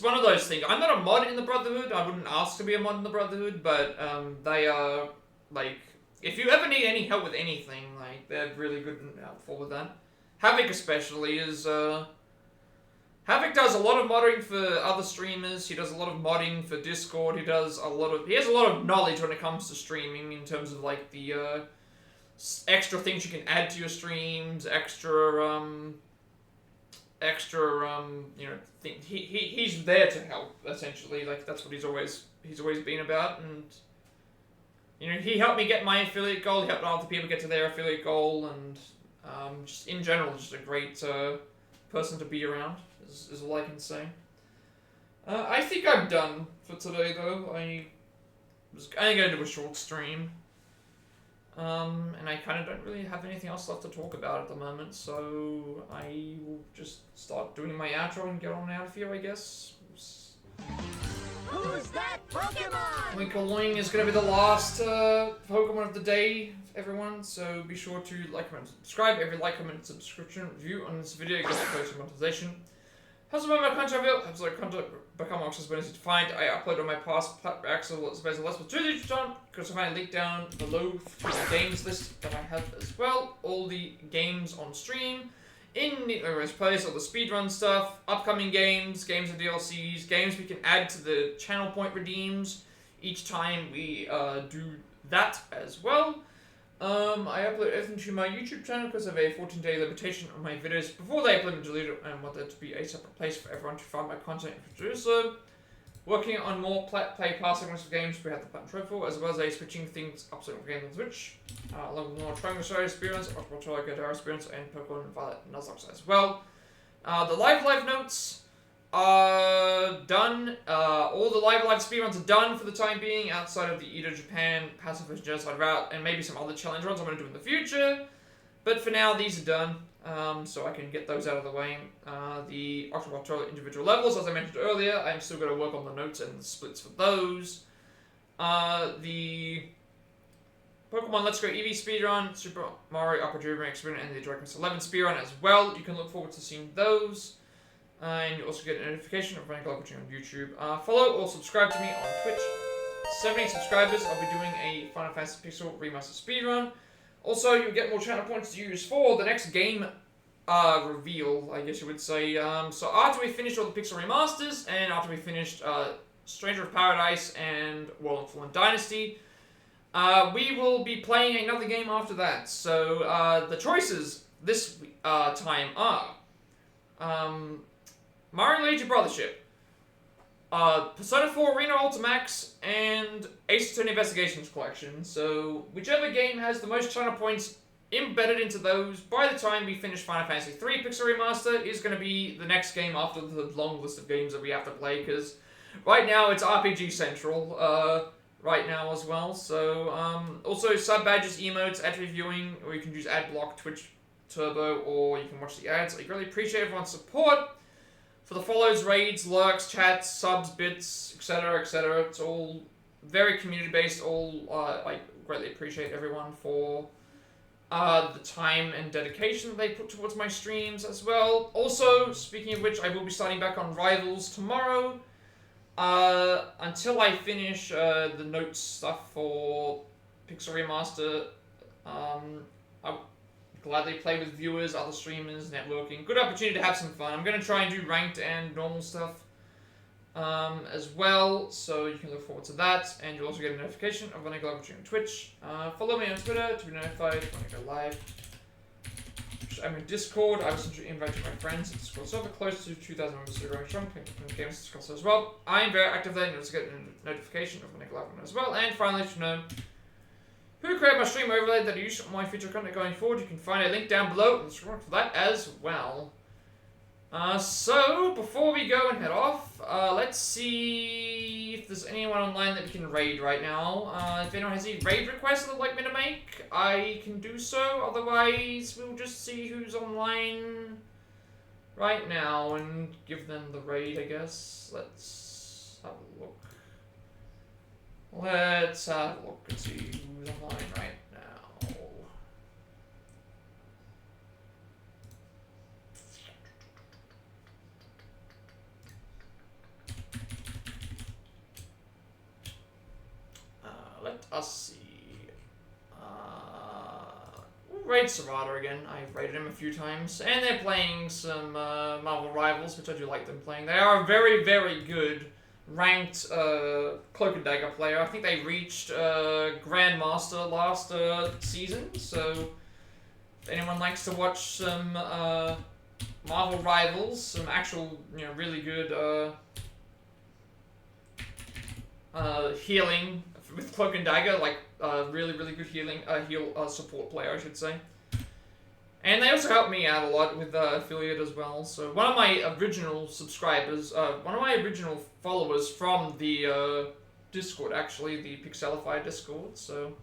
one of those things. I'm not a mod in the Brotherhood. I wouldn't ask to be a mod in the Brotherhood, but they are, like, if you ever need any help with anything, like, they're really good and helpful with that. Havoc especially is, Havoc does a lot of modding for other streamers. He does a lot of modding for Discord. He has a lot of knowledge when it comes to streaming in terms of, like, the extra things you can add to your streams, extra you know, he's there to help, essentially. Like, that's what he's always been about. And you know, he helped me get my affiliate goal. He helped other people get to their affiliate goal, and just in general, just a great person to be around. Is all I can say. I think I'm done for today, though. I'm gonna do a short stream. And I kind of don't really have anything else left to talk about at the moment, so I will just start doing my outro and get on out of here, I guess. Who's that Pokemon? Winkleling is going to be the last Pokemon of the day, everyone, so be sure to like, comment, subscribe. Every like, comment, subscription, review on this video gets closer to monetization. Helps about my content reveal, helps my content become more accessible and easy to find. I upload on my past Plat space less with 2 each time, because I find a link down below to the games list that I have as well. All the games on stream, in the various plays, all the speedrun stuff, upcoming games, games and DLCs, games we can add to the channel point redeems each time we do that as well. I upload everything to my YouTube channel because I have a 14-day limitation on my videos before they upload and delete it, and want that to be a separate place for everyone to find my content and produce so. Working on more Plat Play Pass segments of games we have the Plat Trophy, as well as a switching things up certain games on Switch, along with more Triangle Story experience, October Gadara experience, and Pokemon Violet and Nuzlocke as well. The live notes are done. All the live speedruns are done for the time being, outside of the Edo Japan Pacifist Genocide route, and maybe some other challenge runs I'm going to do in the future. But for now, these are done, so I can get those out of the way. The October individual levels, as I mentioned earlier, I'm still going to work on the notes and the splits for those. The Pokemon Let's Go Eevee speedrun, Super Mario Upper Dreaming Experiment, and the Dragon Quest 11 speedrun as well. You can look forward to seeing those. And you also get a notification of when I go watching on YouTube. Follow or subscribe to me on Twitch. 70 subscribers, I'll be doing a Final Fantasy Pixel Remaster speedrun. Also, you'll get more channel points to use for the next game reveal, I guess you would say. So after we finish all the Pixel Remasters, and after we finished Stranger of Paradise and World of Fallen Dynasty, we will be playing another game after that. So the choices this time are Mario Luigi Brothership, Persona 4 Arena Ultimax, and Ace Attorney Investigations Collection. So whichever game has the most channel points embedded into those by the time we finish Final Fantasy 3 Pixel Remaster is going to be the next game after the long list of games that we have to play, because right now it's RPG Central right now as well. So also sub badges, emotes, ad reviewing, or you can use ad block, Twitch Turbo, or you can watch the ads. I really appreciate everyone's support for the follows, raids, lurks, chats, subs, bits, etc., etc. It's all very community based. All I greatly appreciate everyone for the time and dedication that they put towards my streams as well. Also, speaking of which, I will be starting back on Rivals tomorrow. Until I finish the notes stuff for Pixel Remaster, I'll gladly play with viewers, other streamers, networking. Good opportunity to have some fun. I'm going to try and do ranked and normal stuff as well, so you can look forward to that. And you'll also get a notification of when I go live stream on Twitch. Follow me on Twitter to be notified when I go live. I'm in Discord. I was invited my friends to Discord server close to 2,000 members of the growing strong games Discord as well. I am very active there, and you'll also get a notification of when I go live as well. And finally, to know who created my stream overlay that I use for my future content going forward, you can find a link down below in the description for that as well. So, before we go and head off, let's see if there's anyone online that we can raid right now. If anyone has any raid requests they'd like me to make, I can do so. Otherwise, we'll just see who's online right now and give them the raid, I guess. Let's have a look. Let's have a look and see who's online right now. Let us see. We'll raid Serrata again. I've raided him a few times. And they're playing some Marvel Rivals, which I do like them playing. They are a very, very good ranked Cloak and Dagger player. I think they reached Grandmaster last season, so if anyone likes to watch some Marvel Rivals, some actual, really good healing with Cloak and Dagger, like really, really good healing, support player, I should say. And they also help me out a lot with affiliate as well. So one of my original subscribers, one of my original followers from the Discord, actually, the Pixelify Discord. So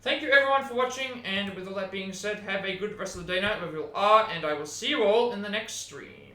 thank you everyone for watching, and with all that being said, have a good rest of the day, night, wherever you are, and I will see you all in the next stream.